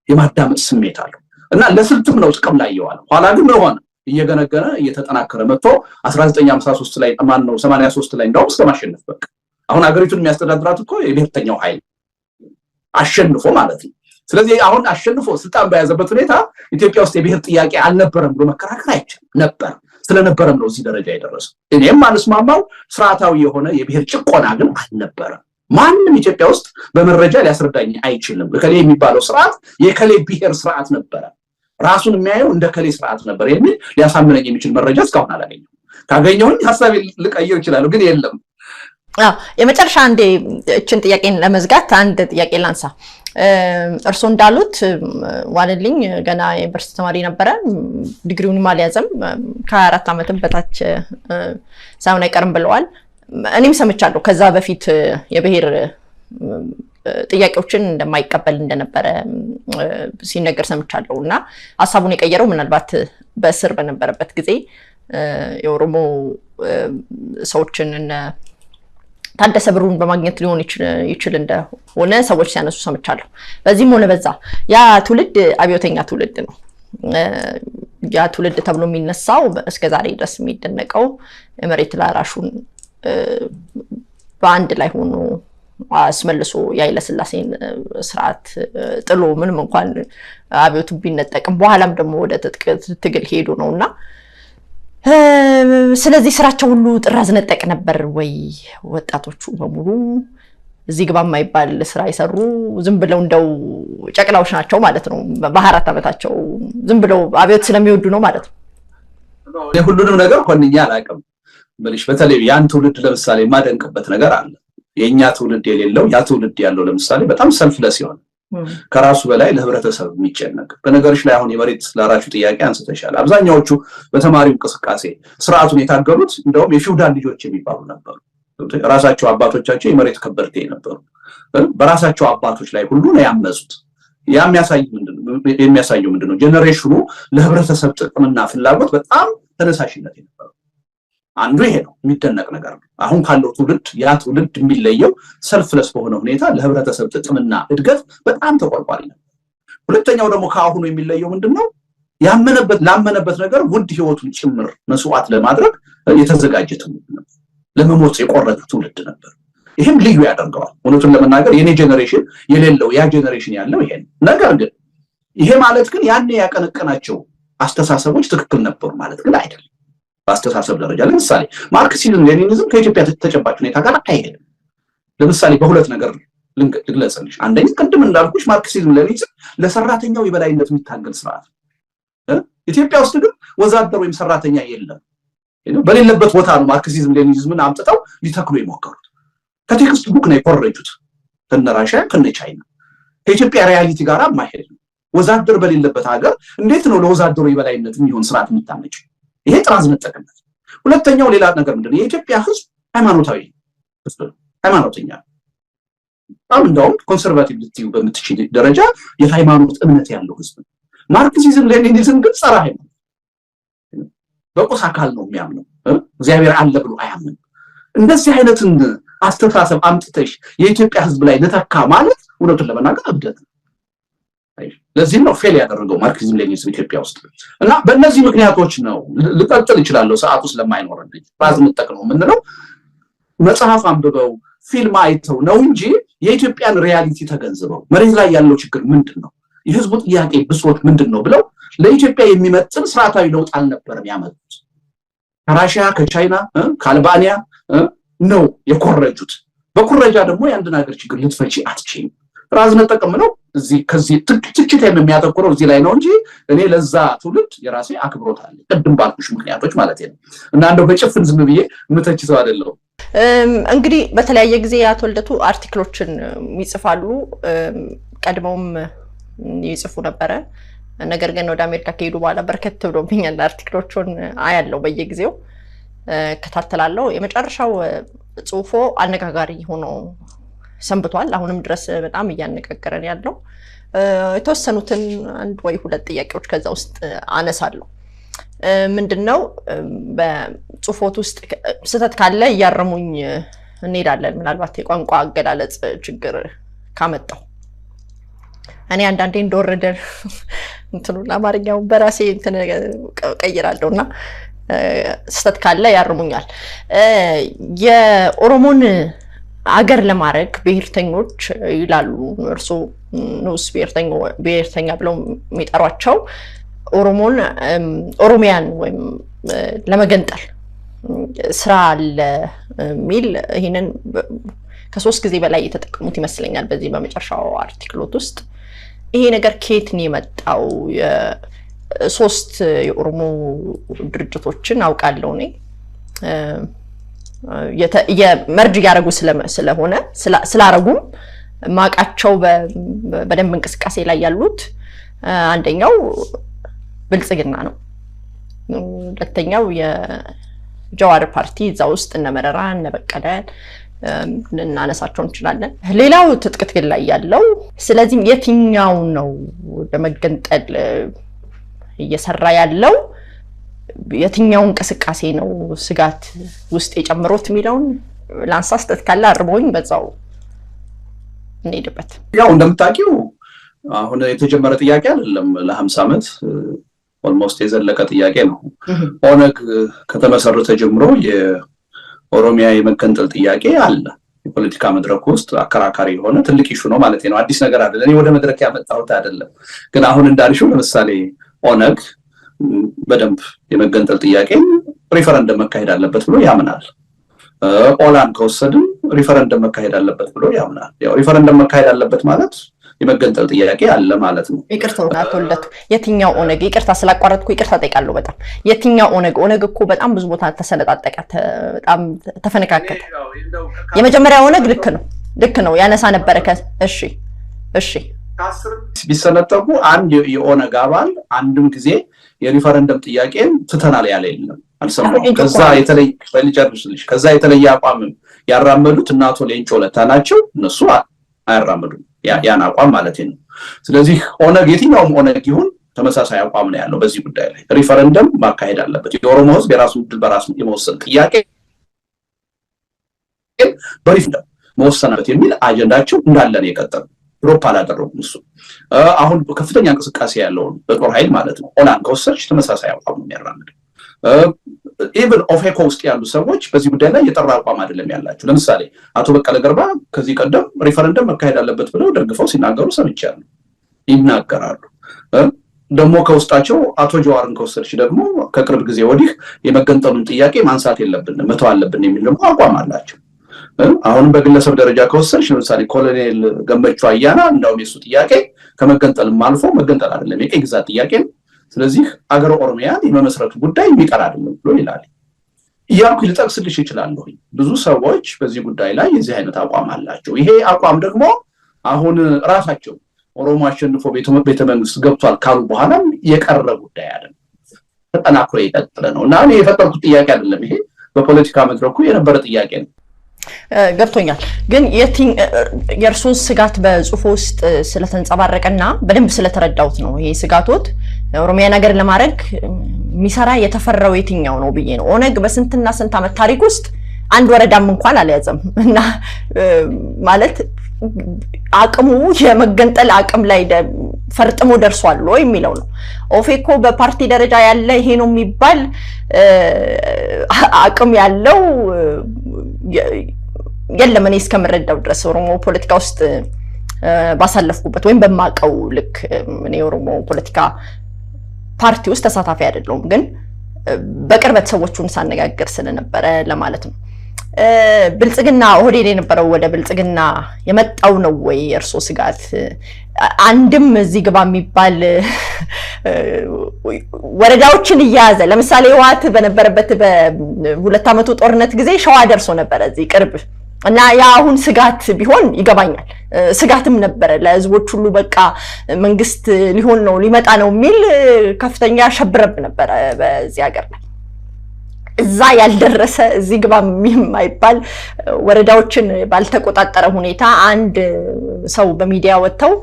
የማዳመጥ ስሜት አለ እና ለስልትም ነው ጥቅም ላይ ይዋል። ኋላ ግን ምን ሆነ? እየገነገነ እየተጠናከረ መጥቶ 1953 ላይ ነው 83 ላይ እንደውም እስከ ማሸነፍ በቃ አሁን አገሪቱን የሚያስተዳድራት እኮ የብሔርተኛው ኃይል አሸንፎ ማለት ነው። ስለዚህ አሁን አሸንፎ ስልጣን በያዘበት ሁኔታ ኢትዮጵያ ውስጥ የብሔር ጥያቄ አልነበረም ብሎ መከራከር አይቻልም ነበር። ስለነበረም ነው እዚህ ደረጃ የደረሰው። እኔም አልስማማው ስርዓታዊ የሆነ የብሔር ጭቆና ግን አልነበረም። ማንም ኢትዮጵያ ውስጥ በመረጃ ሊያስረዳኝ አይችልም ከሌ የሚባለው ስርዓት የከሌ ብሔር ስርዓት ነበር፣ ራሱን የሚያየው እንደ ከሌ ስርዓት ነበር የሚል ሊያሳምነኝ የሚችል መረጃ እስካሁን አላገኘሁም። ካገኘሁኝ ሐሳቤ ልቀይር ይችላል፣ ግን የለም። የመጨረሻ አንዴ እችን ጥያቄን ለመዝጋት አንድ ጥያቄ ላንሳ። እርስዎ እንዳሉት ዋለልኝ ገና ዩኒቨርሲቲ ተማሪ ነበረ፣ ዲግሪውንም አልያዘም፣ ከ24 ዓመትም በታች ሳይሆን አይቀርም ብለዋል። እኔም ሰምቻለሁ ከዛ በፊት የብሔር ጥያቄዎችን እንደማይቀበል እንደነበረ ሲነገር ሰምቻለሁ እና ሀሳቡን የቀየረው ምናልባት በእስር በነበረበት ጊዜ የኦሮሞ ሰዎችን ታደሰ ብሩን በማግኘት ሊሆን ይችል እንደሆነ ሰዎች ሲያነሱ ሰምቻለሁ። በዚህም ሆነ በዛ ያ ትውልድ አብዮተኛ ትውልድ ነው። ያ ትውልድ ተብሎ የሚነሳው እስከዛሬ ድረስ የሚደነቀው መሬት ላራሹን በአንድ ላይ ሆኖ አስመልሶ የኃይለ ሥላሴን ስርዓት ጥሎ ምንም እንኳን አብዮቱ ቢነጠቅም በኋላም ደግሞ ወደ ትግል ሄዱ ነውና ስለዚህ ስራቸው ሁሉ ጥራዝ ነጠቅ ነበር ወይ? ወጣቶቹ በሙሉ እዚህ ግባ የማይባል ስራ ይሰሩ ዝም ብለው እንደው ጨቅላዎች ናቸው ማለት ነው። በ24 ዓመታቸው ዝም ብለው አብዮት ስለሚወዱ ነው ማለት ነው። ሁሉንም ነገር ኮንኛ አላውቅም ብልሽ በተለይ ያን ትውልድ ለምሳሌ ማደንቅበት ነገር አለ። የኛ ትውልድ የሌለው ያ ትውልድ ያለው ለምሳሌ በጣም ሰልፍለስ ይሆን ከራሱ በላይ ለህብረተሰብ የሚጨነቅ። በነገርሽ ላይ አሁን የመሬት ላራሹ ጥያቄ አንስተሻል። አብዛኛዎቹ በተማሪው እንቅስቃሴ ስርዓቱን የታገሉት እንደውም የፊውዳል ልጆች የሚባሉ ነበሩ። ራሳቸው አባቶቻቸው የመሬት ከበርቴ ነበሩ። በራሳቸው አባቶች ላይ ሁሉ ነው ያመጹት። የሚያሳየው ምንድነው? ጄነሬሽኑ ለህብረተሰብ ጥቅምና ፍላጎት በጣም ተነሳሽነት ነበር። አንዱ ይሄ ነው፣ የሚደነቅ ነገር ነው። አሁን ካለው ትውልድ ያ ትውልድ የሚለየው ሰልፍለስ በሆነ ሁኔታ ለህብረተሰብ ጥቅምና እድገት በጣም ተቆርቋሪ ነው። ሁለተኛው ደግሞ ከአሁኑ የሚለየው ምንድነው? ላመነበት ነገር ውድ ህይወቱን ጭምር መስዋዕት ለማድረግ የተዘጋጀ ትውልድ ነው። ለመሞት የቆረጠ ትውልድ ነበር። ይሄም ልዩ ያደርገዋል። እውነቱን ለመናገር የኔ ጄነሬሽን የሌለው ያ ጄነሬሽን ያለው ይሄ ነው። ነገር ግን ይሄ ማለት ግን ያኔ ያቀነቀናቸው አስተሳሰቦች ትክክል ነበሩ ማለት ግን አይደለም። በአስተሳሰብ ደረጃ ለምሳሌ ማርክሲዝም ሌኒኒዝም ከኢትዮጵያ ተጨባጭ ሁኔታ ጋር አይሄድም። ለምሳሌ በሁለት ነገር ልግለጽልሽ። አንደኛ ቅድም እንዳልኩሽ ማርክሲዝም ሌኒኒዝም ለሰራተኛው የበላይነት የሚታገል ስርዓት፣ ኢትዮጵያ ውስጥ ግን ወዛደር ወይም ሰራተኛ የለም። በሌለበት ቦታ ነው ማርክሲዝም ሌኒኒዝምን አምጥተው ሊተክሉ የሞከሩት። ከቴክስት ቡክ ነው የኮረጁት። ከነ ራሽያ ከነ ቻይና ከኢትዮጵያ ሪያሊቲ ጋር ማይሄድ ነው። ወዛደር በሌለበት ሀገር እንዴት ነው ለወዛደሩ የበላይነት የሚሆን ስርዓት የምታመጪው? ይሄ ጥራዝ ነጠቅነት። ሁለተኛው ሌላ ነገር ምንድነው? የኢትዮጵያ ህዝብ ሃይማኖታዊ ህዝብ ነው፣ ሃይማኖተኛ ነው። በጣም እንደውም ኮንሰርቫቲቭ ልትዩ በምትችል ደረጃ የሃይማኖት እምነት ያለው ህዝብ ነው። ማርክሲዝም ሌኒኒዝም ግን ጸረ ሃይማኖት፣ በቁስ አካል ነው የሚያምነው፣ እግዚአብሔር አለ ብሎ አያምንም። እንደዚህ አይነትን አስተሳሰብ አምጥተሽ የኢትዮጵያ ህዝብ ላይ ልተካ ማለት እውነቱን ለመናገር እብደት ነው። ለዚህ ነው ፌል ያደረገው ማርክሲዝም ሌኒኒዝም ኢትዮጵያ ውስጥ እና በእነዚህ ምክንያቶች ነው። ልቀጥል እችላለሁ ሰዓቱ ስለማይኖረን ጥራዝ ነጠቅ ነው የምንለው። መጽሐፍ አንብበው ፊልም አይተው ነው እንጂ የኢትዮጵያን ሪያሊቲ ተገንዝበው መሬት ላይ ያለው ችግር ምንድነው፣ የህዝቡ ጥያቄ ብሶት ምንድነው ብለው ለኢትዮጵያ የሚመጥን ስርዓታዊ ለውጥ አልነበረም ያመጡት። ከራሽያ ከቻይና ከአልባንያ ነው የኮረጁት። በኩረጃ ደግሞ የአንድን ሀገር ችግር ልትፈቺ አትችይም። ጥራዝ ነጠቅም ነው። እዚህ ከዚህ ትችት የሚያተኩረው እዚህ ላይ ነው እንጂ እኔ ለዛ ትውልድ የራሴ አክብሮት አለ ቅድም ባልኩሽ ምክንያቶች ማለት ነው እና እንደው በጭፍን ዝም ብዬ ምተችተው አይደለም። እንግዲህ በተለያየ ጊዜ አቶ ልደቱ አርቲክሎችን ይጽፋሉ ቀድሞም ይጽፉ ነበረ። ነገር ግን ወደ አሜሪካ ከሄዱ በኋላ በርከት ብሎብኛል አርቲክሎቹን አያለው በየጊዜው ከታተላለሁ። የመጨረሻው ጽሁፎ አነጋጋሪ ሆኖ ሰንብቷል። አሁንም ድረስ በጣም እያነጋገረን ያለው የተወሰኑትን አንድ ወይ ሁለት ጥያቄዎች ከዛ ውስጥ አነሳለሁ። ምንድነው በጽሁፎት ውስጥ ስህተት ካለ እያረሙኝ እንሄዳለን። ምናልባት የቋንቋ አገላለጽ ችግር ካመጣው እኔ አንዳንዴ እንደወረደ እንትኑና አማርኛው በራሴ እንትን ቀይራለሁና ስህተት ካለ ያርሙኛል። የኦሮሞን አገር ለማድረግ ብሔርተኞች ይላሉ እርሶ ንዑስ ብሔርተኛ ብለው የሚጠሯቸው ኦሮሞን ኦሮሚያን ወይም ለመገንጠል ስራ አለ የሚል ይሄንን ከ3 ጊዜ በላይ የተጠቀሙት ይመስለኛል በዚህ በመጨረሻው አርቲክሎት ውስጥ። ይሄ ነገር ከየት ነው የመጣው? 3 የኦሮሞ ድርጅቶችን አውቃለሁ እኔ የመርጅ ያረጉ ስለሆነ ስላረጉም ማቃቸው በደንብ እንቅስቃሴ ላይ ያሉት አንደኛው ብልጽግና ነው። ሁለተኛው የጀዋር ፓርቲ እዛ ውስጥ እነ መረራ እነ በቀለ ልናነሳቸው እንችላለን። ሌላው ትጥቅ ትግል ላይ ያለው። ስለዚህ የትኛው ነው ለመገንጠል እየሰራ ያለው? የትኛው እንቅስቃሴ ነው ስጋት ውስጥ የጨምሮት የሚለውን ላንሳ። ስህተት ካለ አርመውኝ በዛው እንሄድበት። ያው እንደምታውቂው አሁን የተጀመረ ጥያቄ አይደለም። ለ50 ዓመት ኦልሞስት የዘለቀ ጥያቄ ነው። ኦነግ ከተመሰረተ ጀምሮ የኦሮሚያ የመገንጠል ጥያቄ አለ። የፖለቲካ መድረክ ውስጥ አከራካሪ የሆነ ትልቅ ኢሹ ነው ማለት ነው። አዲስ ነገር አይደለም። እኔ ወደ መድረክ ያመጣሁት አይደለም። ግን አሁን እንዳልሽው ለምሳሌ ኦነግ በደንብ የመገንጠል ጥያቄ ሪፈረንደም መካሄድ አለበት ብሎ ያምናል። ኦላን ከወሰድን ሪፈረንደም መካሄድ አለበት ብሎ ያምናል። ያው ሪፈረንደም መካሄድ አለበት ማለት የመገንጠል ጥያቄ አለ ማለት ነው። ይቅርታ አቶ ልደቱ፣ የትኛው ኦነግ? ይቅርታ ስላቋረጥኩ ይቅርታ ጠይቃለሁ በጣም። የትኛው ኦነግ? ኦነግ እኮ በጣም ብዙ ቦታ ተሰነጣጠቀ፣ በጣም ተፈነካከተ። የመጀመሪያ ኦነግ ልክ ነው ያነሳ ነበረ። እሺ ቢሰነጠቁ አንድ የኦነግ አባል አንድም ጊዜ የሪፈረንደም ጥያቄን ትተናል ያለ የለም፣ አልሰማሁም። ከዛ የተለየ አቋም ያራመዱት እና አቶ ሌንጮ ለታ ናቸው። እነሱ አያራመዱም ያን አቋም ማለት ነው። ስለዚህ ኦነግ የትኛውም ኦነግ ይሁን ተመሳሳይ አቋም ነው ያለው በዚህ ጉዳይ ላይ። ሪፈረንደም ማካሄድ አለበት፣ የኦሮሞ ሕዝብ የራሱን ዕድል በራሱ የመወሰን ጥያቄ በሪፈረንደም መወሰን አለበት የሚል አጀንዳቸው እንዳለ ነው የቀጠለው። ድሮፕ አላደረጉም። እሱ አሁን ከፍተኛ እንቅስቃሴ ያለው በጦር ኃይል ማለት ነው። ኦላን ከወሰድሽ ተመሳሳይ አቋም ነው የሚያራምደው። ኢቭን ኦፌኮ ውስጥ ያሉ ሰዎች በዚህ ጉዳይ ላይ የጠራ አቋም አይደለም ያላቸው። ለምሳሌ አቶ በቀለ ገርባ ከዚህ ቀደም ሪፈረንደም መካሄድ አለበት ብለው ደግፈው ሲናገሩ ሰምቻለሁ፣ ይናገራሉ። ደግሞ ከውስጣቸው አቶ ጀዋርን ከወሰድሽ ደግሞ ከቅርብ ጊዜ ወዲህ የመገንጠሉን ጥያቄ ማንሳት የለብንም መተው አለብን የሚል ደግሞ አቋም አላቸው። አሁን በግለሰብ ደረጃ ከወሰድሽ ለምሳሌ ኮሎኔል ገመቹ አያና እንዳውም የሱ ጥያቄ ከመገንጠልም አልፎ መገንጠል አይደለም የቀይ ግዛት ጥያቄ ነው። ስለዚህ አገር ኦሮሚያን የመመስረቱ ጉዳይ የሚቀር አይደለም ብሎ ይላል። ያልኩ ልጠቅስልሽ ይችላል። ብዙ ሰዎች በዚህ ጉዳይ ላይ የዚህ አይነት አቋም አላቸው። ይሄ አቋም ደግሞ አሁን ራሳቸው ኦሮሞ አሸንፎ ቤተ መንግስት ገብቷል ካሉ በኋላም የቀረ ጉዳይ አይደለም፣ ተጠናክሮ የቀጠለ ነው እና እኔ የፈጠርኩት ጥያቄ አይደለም። ይሄ በፖለቲካ መድረኩ የነበረ ጥያቄ ነው። ገብቶኛል። ግን የእርሱን ስጋት በጽሁፍ ውስጥ ስለተንጸባረቀና በደንብ ስለተረዳሁት ነው። ይሄ ስጋቶት ኦሮሚያ ነገር ለማድረግ የሚሰራ የተፈራው የትኛው ነው ብዬ ነው። ኦነግ በስንትና ስንት ዓመት ታሪክ ውስጥ አንድ ወረዳም እንኳን አልያዘም እና ማለት አቅሙ የመገንጠል አቅም ላይ ፈርጥሞ ደርሷል ወይ የሚለው ነው። ኦፌኮ በፓርቲ ደረጃ ያለ ይሄ ነው የሚባል አቅም ያለው የለም። እኔ እስከምረዳው ድረስ ኦሮሞ ፖለቲካ ውስጥ ባሳለፍኩበት ወይም በማቀው ልክ እኔ ኦሮሞ ፖለቲካ ፓርቲ ውስጥ ተሳታፊ አይደለሁም፣ ግን በቅርበት ሰዎቹን ሳነጋገር ስለነበረ ለማለት ነው። ብልጽግና ኦህዴድ የነበረው ወደ ብልጽግና የመጣው ነው ወይ እርሶ ስጋት? አንድም እዚህ ግባ የሚባል ወረዳዎችን እያያዘ ለምሳሌ ህወሓት በነበረበት በሁለት ዓመቱ ጦርነት ጊዜ ሸዋ ደርሶ ነበር እዚህ ቅርብ እና ያ አሁን ስጋት ቢሆን ይገባኛል። ስጋትም ነበረ ለህዝቦች ሁሉ በቃ መንግስት ሊሆን ነው ሊመጣ ነው የሚል ከፍተኛ ሸብረብ ነበረ በዚህ ሀገር ላይ። እዛ ያልደረሰ እዚህ ግባ የማይባል ወረዳዎችን ባልተቆጣጠረ ሁኔታ አንድ ሰው በሚዲያ ወጥተው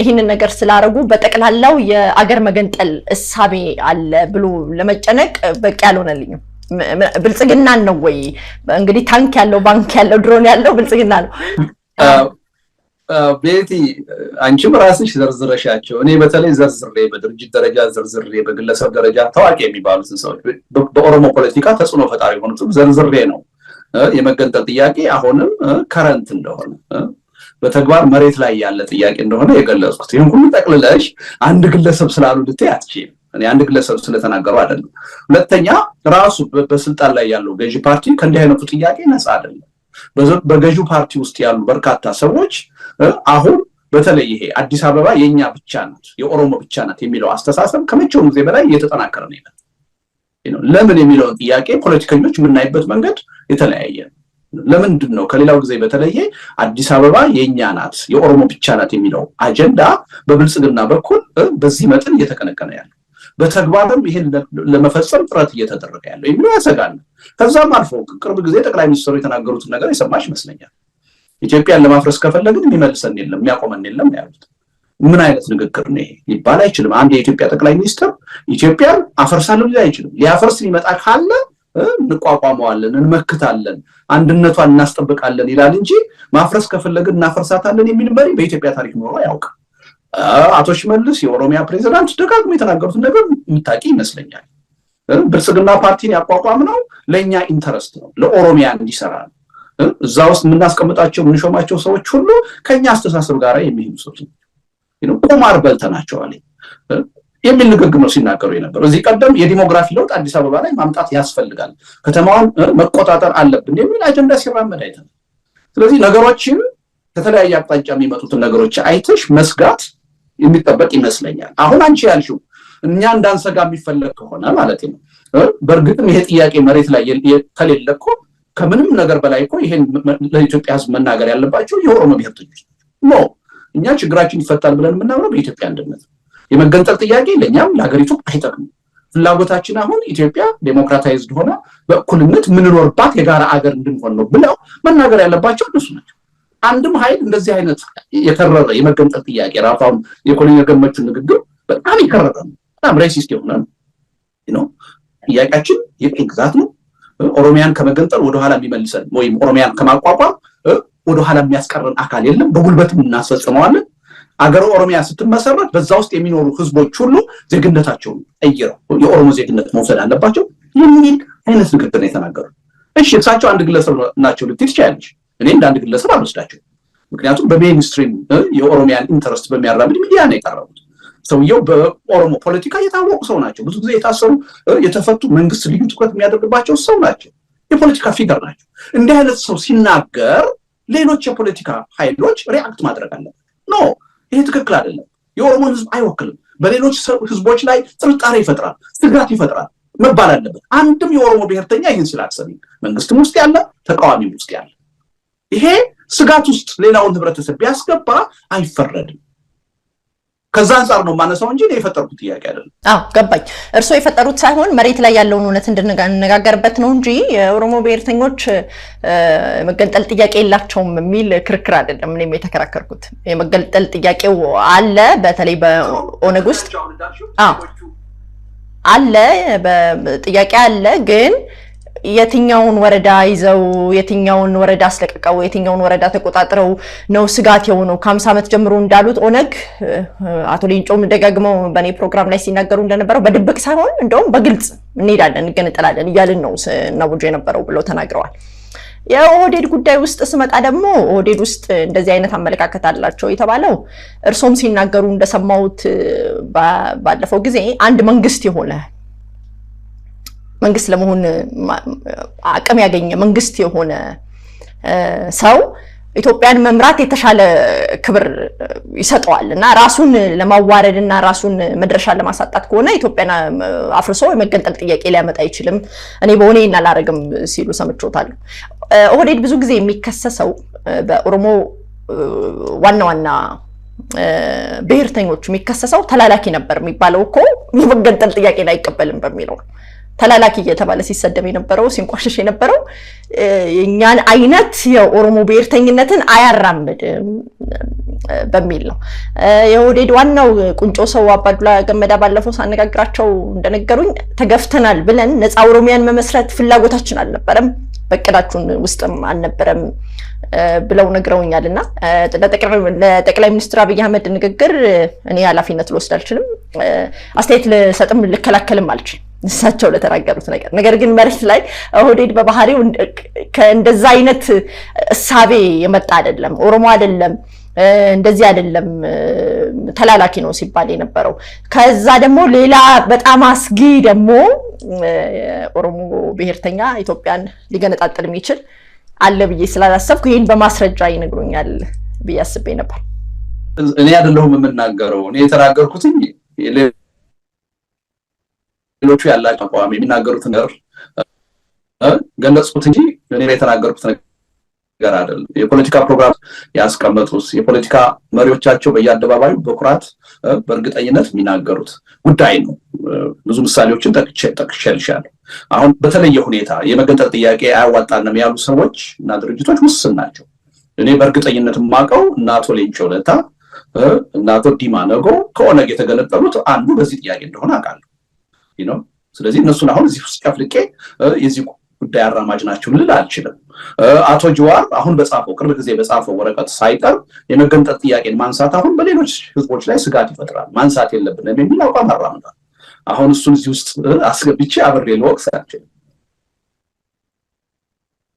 ይህንን ነገር ስላረጉ በጠቅላላው የአገር መገንጠል እሳቤ አለ ብሎ ለመጨነቅ በቂ ያልሆነልኝም። ብልጽግናን ነው ወይ እንግዲህ ታንክ ያለው ባንክ ያለው ድሮን ያለው ብልጽግና ነው። ቤቲ አንቺም ራስሽ ዘርዝረሻቸው፣ እኔ በተለይ ዘርዝሬ በድርጅት ደረጃ ዘርዝሬ በግለሰብ ደረጃ ታዋቂ የሚባሉትን ሰዎች በኦሮሞ ፖለቲካ ተጽዕኖ ፈጣሪ የሆኑትን ዘርዝሬ ነው የመገንጠል ጥያቄ አሁንም ከረንት እንደሆነ በተግባር መሬት ላይ ያለ ጥያቄ እንደሆነ የገለጽኩት። ይህን ሁሉ ጠቅልለሽ አንድ ግለሰብ ስላሉ ልትይ አትችይም። እኔ አንድ ግለሰብ ስለተናገሩ አይደለም። ሁለተኛ ራሱ በስልጣን ላይ ያለው ገዢ ፓርቲ ከእንዲህ አይነቱ ጥያቄ ነፃ አይደለም። በገዢው ፓርቲ ውስጥ ያሉ በርካታ ሰዎች አሁን በተለይ ይሄ አዲስ አበባ የኛ ብቻ ናት የኦሮሞ ብቻ ናት የሚለው አስተሳሰብ ከመቼውም ጊዜ በላይ እየተጠናከረ ነው ያለው። ለምን የሚለውን ጥያቄ ፖለቲከኞች የምናይበት መንገድ የተለያየ ነው። ለምንድን ነው ከሌላው ጊዜ በተለየ አዲስ አበባ የኛ ናት የኦሮሞ ብቻ ናት የሚለው አጀንዳ በብልጽግና በኩል በዚህ መጠን እየተቀነቀነ ያለው? በተግባርም ይሄን ለመፈጸም ጥረት እየተደረገ ያለው የሚለው ያሰጋል። ከዛም አልፎ ቅርብ ጊዜ ጠቅላይ ሚኒስትሩ የተናገሩትን ነገር የሰማሽ ይመስለኛል። ኢትዮጵያን ለማፍረስ ከፈለግን የሚመልሰን የለም የሚያቆመን የለም ያሉት። ምን አይነት ንግግር ነው ይሄ? ሊባል አይችልም። አንድ የኢትዮጵያ ጠቅላይ ሚኒስትር ኢትዮጵያን አፈርሳለሁ ሊል አይችልም። ሊያፈርስ ሊመጣ ካለ እንቋቋመዋለን፣ እንመክታለን፣ አንድነቷን እናስጠብቃለን ይላል እንጂ ማፍረስ ከፈለግን እናፈርሳታለን የሚል መሪ በኢትዮጵያ ታሪክ ኖሮ አያውቅም። አቶ ሽመልስ የኦሮሚያ ፕሬዝዳንት ደጋግሞ የተናገሩትን ነገር የምታውቂ ይመስለኛል። ብልጽግና ፓርቲን ያቋቋም ነው ለእኛ ኢንተረስት ነው፣ ለኦሮሚያ እንዲሰራ ነው። እዛ ውስጥ የምናስቀምጣቸው የምንሾማቸው ሰዎች ሁሉ ከኛ አስተሳሰብ ጋር የሚሄዱ ሰዎች ነው። ቁማር በልተናቸዋል የሚል ንግግር ነው ሲናገሩ የነበረው። እዚህ ቀደም የዲሞግራፊ ለውጥ አዲስ አበባ ላይ ማምጣት ያስፈልጋል፣ ከተማውን መቆጣጠር አለብን የሚል አጀንዳ ሲራመድ አይተናል። ስለዚህ ነገሮችን ከተለያየ አቅጣጫ የሚመጡትን ነገሮች አይተሽ መስጋት የሚጠበቅ ይመስለኛል። አሁን አንቺ ያልሽው እኛ እንዳንሰጋ የሚፈለግ ከሆነ ማለት ነው። በእርግጥም ይሄ ጥያቄ መሬት ላይ ከሌለ እኮ ከምንም ነገር በላይ እኮ ይሄን ለኢትዮጵያ ሕዝብ መናገር ያለባቸው የኦሮሞ ብሔርተኞች ነው። እኛ ችግራችን ይፈታል ብለን የምናምነው በኢትዮጵያ አንድነት። የመገንጠል ጥያቄ ለእኛም ለሀገሪቱ አይጠቅምም። ፍላጎታችን አሁን ኢትዮጵያ ዴሞክራታይዝድ ሆነ በእኩልነት የምንኖርባት የጋራ አገር እንድንሆን ነው ብለው መናገር ያለባቸው እነሱ ናቸው። አንድም ኃይል እንደዚህ አይነት የከረረ የመገንጠል ጥያቄ ራፋም የኮሎኔል ገመቹን ንግግር በጣም የከረረ ነው፣ በጣም ሬሲስት የሆነ ነው። ጥያቄያችን የቅኝ ግዛት ነው። ኦሮሚያን ከመገንጠል ወደኋላ የሚመልሰን ወይም ኦሮሚያን ከማቋቋም ወደኋላ የሚያስቀረን አካል የለም። በጉልበትም እናስፈጽመዋለን። አገር ኦሮሚያ ስትመሰረት በዛ ውስጥ የሚኖሩ ህዝቦች ሁሉ ዜግነታቸውን ቀይረው የኦሮሞ ዜግነት መውሰድ አለባቸው የሚል አይነት ንግግር ነው የተናገሩት። እሺ እሳቸው አንድ ግለሰብ ናቸው ልትይ ትችያለሽ። እኔ እንደ አንድ ግለሰብ አልወስዳቸው። ምክንያቱም በሜይንስትሪም የኦሮሚያን ኢንተረስት በሚያራምድ ሚዲያ ነው የቀረቡት። ሰውየው በኦሮሞ ፖለቲካ የታወቁ ሰው ናቸው። ብዙ ጊዜ የታሰሩ የተፈቱ መንግስት ልዩ ትኩረት የሚያደርግባቸው ሰው ናቸው። የፖለቲካ ፊገር ናቸው። እንዲህ አይነት ሰው ሲናገር ሌሎች የፖለቲካ ኃይሎች ሪአክት ማድረግ አለበት። ኖ ይሄ ትክክል አይደለም፣ የኦሮሞን ህዝብ አይወክልም፣ በሌሎች ህዝቦች ላይ ጥርጣሬ ይፈጥራል፣ ስጋት ይፈጥራል መባል አለበት። አንድም የኦሮሞ ብሔርተኛ ይህን ስላሰበ መንግስትም ውስጥ ያለ ተቃዋሚም ውስጥ ያለ ይሄ ስጋት ውስጥ ሌላውን ህብረተሰብ ቢያስገባ አይፈረድም። ከዛ አንፃር ነው ማነሳው እንጂ የፈጠሩት ጥያቄ አይደለም። ገባኝ። እርሶ የፈጠሩት ሳይሆን መሬት ላይ ያለውን እውነት እንድንነጋገርበት ነው እንጂ የኦሮሞ ብሔርተኞች መገንጠል ጥያቄ የላቸውም የሚል ክርክር አይደለም። እኔም የተከራከርኩት የመገንጠል ጥያቄው አለ፣ በተለይ በኦነግ ውስጥ አለ፣ በጥያቄ አለ። ግን የትኛውን ወረዳ ይዘው የትኛውን ወረዳ አስለቀቀው የትኛውን ወረዳ ተቆጣጥረው ነው ስጋት የሆነው? ከ50 ዓመት ጀምሮ እንዳሉት ኦነግ አቶ ሌንጮም ደጋግመው በኔ ፕሮግራም ላይ ሲናገሩ እንደነበረው በድብቅ ሳይሆን እንደውም በግልጽ እንሄዳለን እንገነጠላለን እያልን ነው እናውጆ የነበረው ብለው ተናግረዋል። የኦህዴድ ጉዳይ ውስጥ ስመጣ ደግሞ ኦህዴድ ውስጥ እንደዚህ አይነት አመለካከት አላቸው የተባለው እርሶም ሲናገሩ እንደሰማሁት ባለፈው ጊዜ አንድ መንግስት የሆነ መንግስት ለመሆን አቅም ያገኘ መንግስት የሆነ ሰው ኢትዮጵያን መምራት የተሻለ ክብር ይሰጠዋል እና ራሱን ለማዋረድና ራሱን መድረሻ ለማሳጣት ከሆነ ኢትዮጵያን አፍርሶ የመገንጠል ጥያቄ ሊያመጣ አይችልም። እኔ በሆነ እናላረግም ሲሉ ሰምቾታል። ኦህዴድ ብዙ ጊዜ የሚከሰሰው በኦሮሞ ዋና ብሔርተኞች የሚከሰሰው ተላላኪ ነበር የሚባለው እኮ የመገንጠል ጥያቄ ላይ አይቀበልም በሚለው ነው። ተላላኪ እየተባለ ሲሰደብ የነበረው ሲንቋሽሽ የነበረው የኛን አይነት የኦሮሞ ብሔርተኝነትን አያራምድም በሚል ነው። የኦህዴድ ዋናው ቁንጮ ሰው አባዱላ ገመዳ ባለፈው ሳነጋግራቸው እንደነገሩኝ ተገፍተናል ብለን ነፃ ኦሮሚያን መመስረት ፍላጎታችን አልነበረም፣ በቅዳችን ውስጥም አልነበረም ብለው ነግረውኛልና ለጠቅላይ ሚኒስትር አብይ አህመድ ንግግር እኔ ኃላፊነት ልወስድ አልችልም፣ አስተያየት ልሰጥም ልከላከልም አልችልም እሳቸው ለተናገሩት ነገር ግን መሬት ላይ ኦህዴድ በባህሪው ከእንደዛ አይነት እሳቤ የመጣ አይደለም፣ ኦሮሞ አይደለም፣ እንደዚህ አይደለም፣ ተላላኪ ነው ሲባል የነበረው። ከዛ ደግሞ ሌላ በጣም አስጊ ደግሞ ኦሮሞ ብሔርተኛ ኢትዮጵያን ሊገነጣጥል የሚችል አለ ብዬ ስላላሰብኩ ይሄን በማስረጃ ይነግሩኛል ብዬ አስቤ ነበር። እኔ አይደለሁም የምናገረው፣ እኔ የተናገርኩት ሌሎቹ ያላቸው አቋም የሚናገሩት ነገር ገለጽኩት እንጂ እኔ የተናገርኩት ነገር አይደለም። የፖለቲካ ፕሮግራም ያስቀመጡት የፖለቲካ መሪዎቻቸው በየአደባባዩ በኩራት በእርግጠኝነት የሚናገሩት ጉዳይ ነው። ብዙ ምሳሌዎችን ጠቅሼልሻለሁ። አሁን በተለየ ሁኔታ የመገንጠል ጥያቄ አያዋጣንም ያሉ ሰዎች እና ድርጅቶች ውስን ናቸው። እኔ በእርግጠኝነት የማውቀው እና አቶ ሌንጮ ለታ እና አቶ ዲማ ነጎ ከኦነግ የተገነጠሉት አንዱ በዚህ ጥያቄ እንደሆነ አውቃለሁ። ስለዚህ እነሱን አሁን እዚህ ውስጥ ጨፍልቄ የዚህ ጉዳይ አራማጅ ናቸው ልል አልችልም። አቶ ጀዋር አሁን በጻፈው ቅርብ ጊዜ በጻፈው ወረቀት ሳይቀር የመገንጠል ጥያቄን ማንሳት አሁን በሌሎች ህዝቦች ላይ ስጋት ይፈጥራል፣ ማንሳት የለብንም የሚል አቋም አራምዷል። አሁን እሱን እዚህ ውስጥ አስገብቼ አብሬ ልወቅስ አልችልም።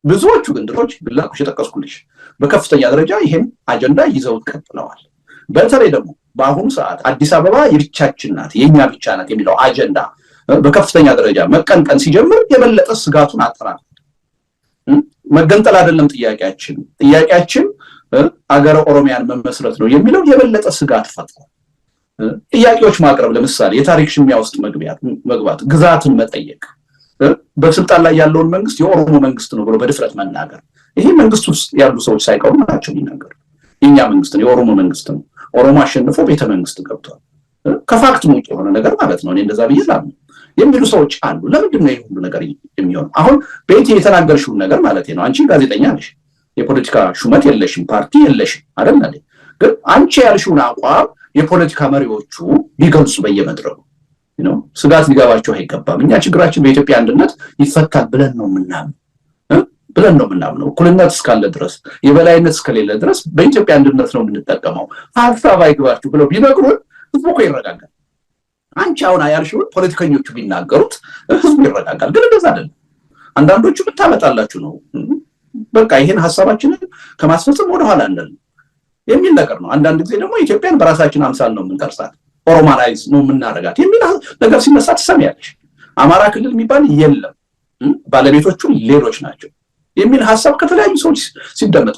ብዙዎቹ ግንድሮች ብላኩሽ የጠቀስኩልሽ በከፍተኛ ደረጃ ይሄን አጀንዳ ይዘው ቀጥለዋል። በተለይ ደግሞ በአሁኑ ሰዓት አዲስ አበባ የብቻችን ናት የኛ ብቻ ናት የሚለው አጀንዳ በከፍተኛ ደረጃ መቀንቀን ሲጀምር የበለጠ ስጋቱን አጠናክሯል። መገንጠል አይደለም ጥያቄያችን አገረ ኦሮሚያን መመስረት ነው የሚለው የበለጠ ስጋት ፈጥሯል። ጥያቄዎች ማቅረብ፣ ለምሳሌ የታሪክ ሽሚያ ውስጥ መግባት፣ ግዛትን መጠየቅ፣ በስልጣን ላይ ያለውን መንግስት የኦሮሞ መንግስት ነው ብሎ በድፍረት መናገር፣ ይሄ መንግስት ውስጥ ያሉ ሰዎች ሳይቀሩ ናቸው የሚናገሩ። የኛ መንግስት ነው የኦሮሞ መንግስት ነው፣ ኦሮሞ አሸንፎ ቤተ መንግስት ገብቷል፣ ከፋክት ውጭ የሆነ ነገር ማለት ነው፣ እኔ እንደዛ ብዬ ላምነው የሚሉ ሰዎች አሉ። ለምንድን ነው ይሄ ሁሉ ነገር የሚሆነው? አሁን ቤት የተናገርሽው ነገር ማለት ነው፣ አንቺ ጋዜጠኛ ነሽ፣ የፖለቲካ ሹመት የለሽም፣ ፓርቲ የለሽም አይደል? ግን አንቺ ያልሽውን አቋም የፖለቲካ መሪዎቹ ቢገልጹ በየመድረኩ ስጋት ሊገባቸው አይገባም። እኛ ችግራችን በኢትዮጵያ አንድነት ይፈታል ብለን ነው የምናምነው። እኩልነት እስካለ ድረስ፣ የበላይነት እስከሌለ ድረስ በኢትዮጵያ አንድነት ነው የምንጠቀመው። ሀሳብ አይግባችሁ ብለው ቢነግሩን ህዝቡ እኮ ይረጋጋል። አንቺ አሁን ያልሽውን ፖለቲከኞቹ ቢናገሩት ህዝቡ ይረጋጋል። ግን እንደዛ አይደለም። አንዳንዶቹ ብታመጣላችሁ ነው በቃ ይሄን ሐሳባችንን ከማስፈጸም ወደ ኋላ አንደል የሚል ነገር ነው። አንዳንድ ጊዜ ደግሞ ኢትዮጵያን በራሳችን አምሳል ነው የምንቀርጻት፣ ኦሮማናይዝ ነው የምናደርጋት የሚል ነገር ሲነሳ ትሰሚያለሽ። አማራ ክልል የሚባል የለም፣ ባለቤቶቹ ሌሎች ናቸው የሚል ሐሳብ ከተለያዩ ሰዎች ሲደመጥ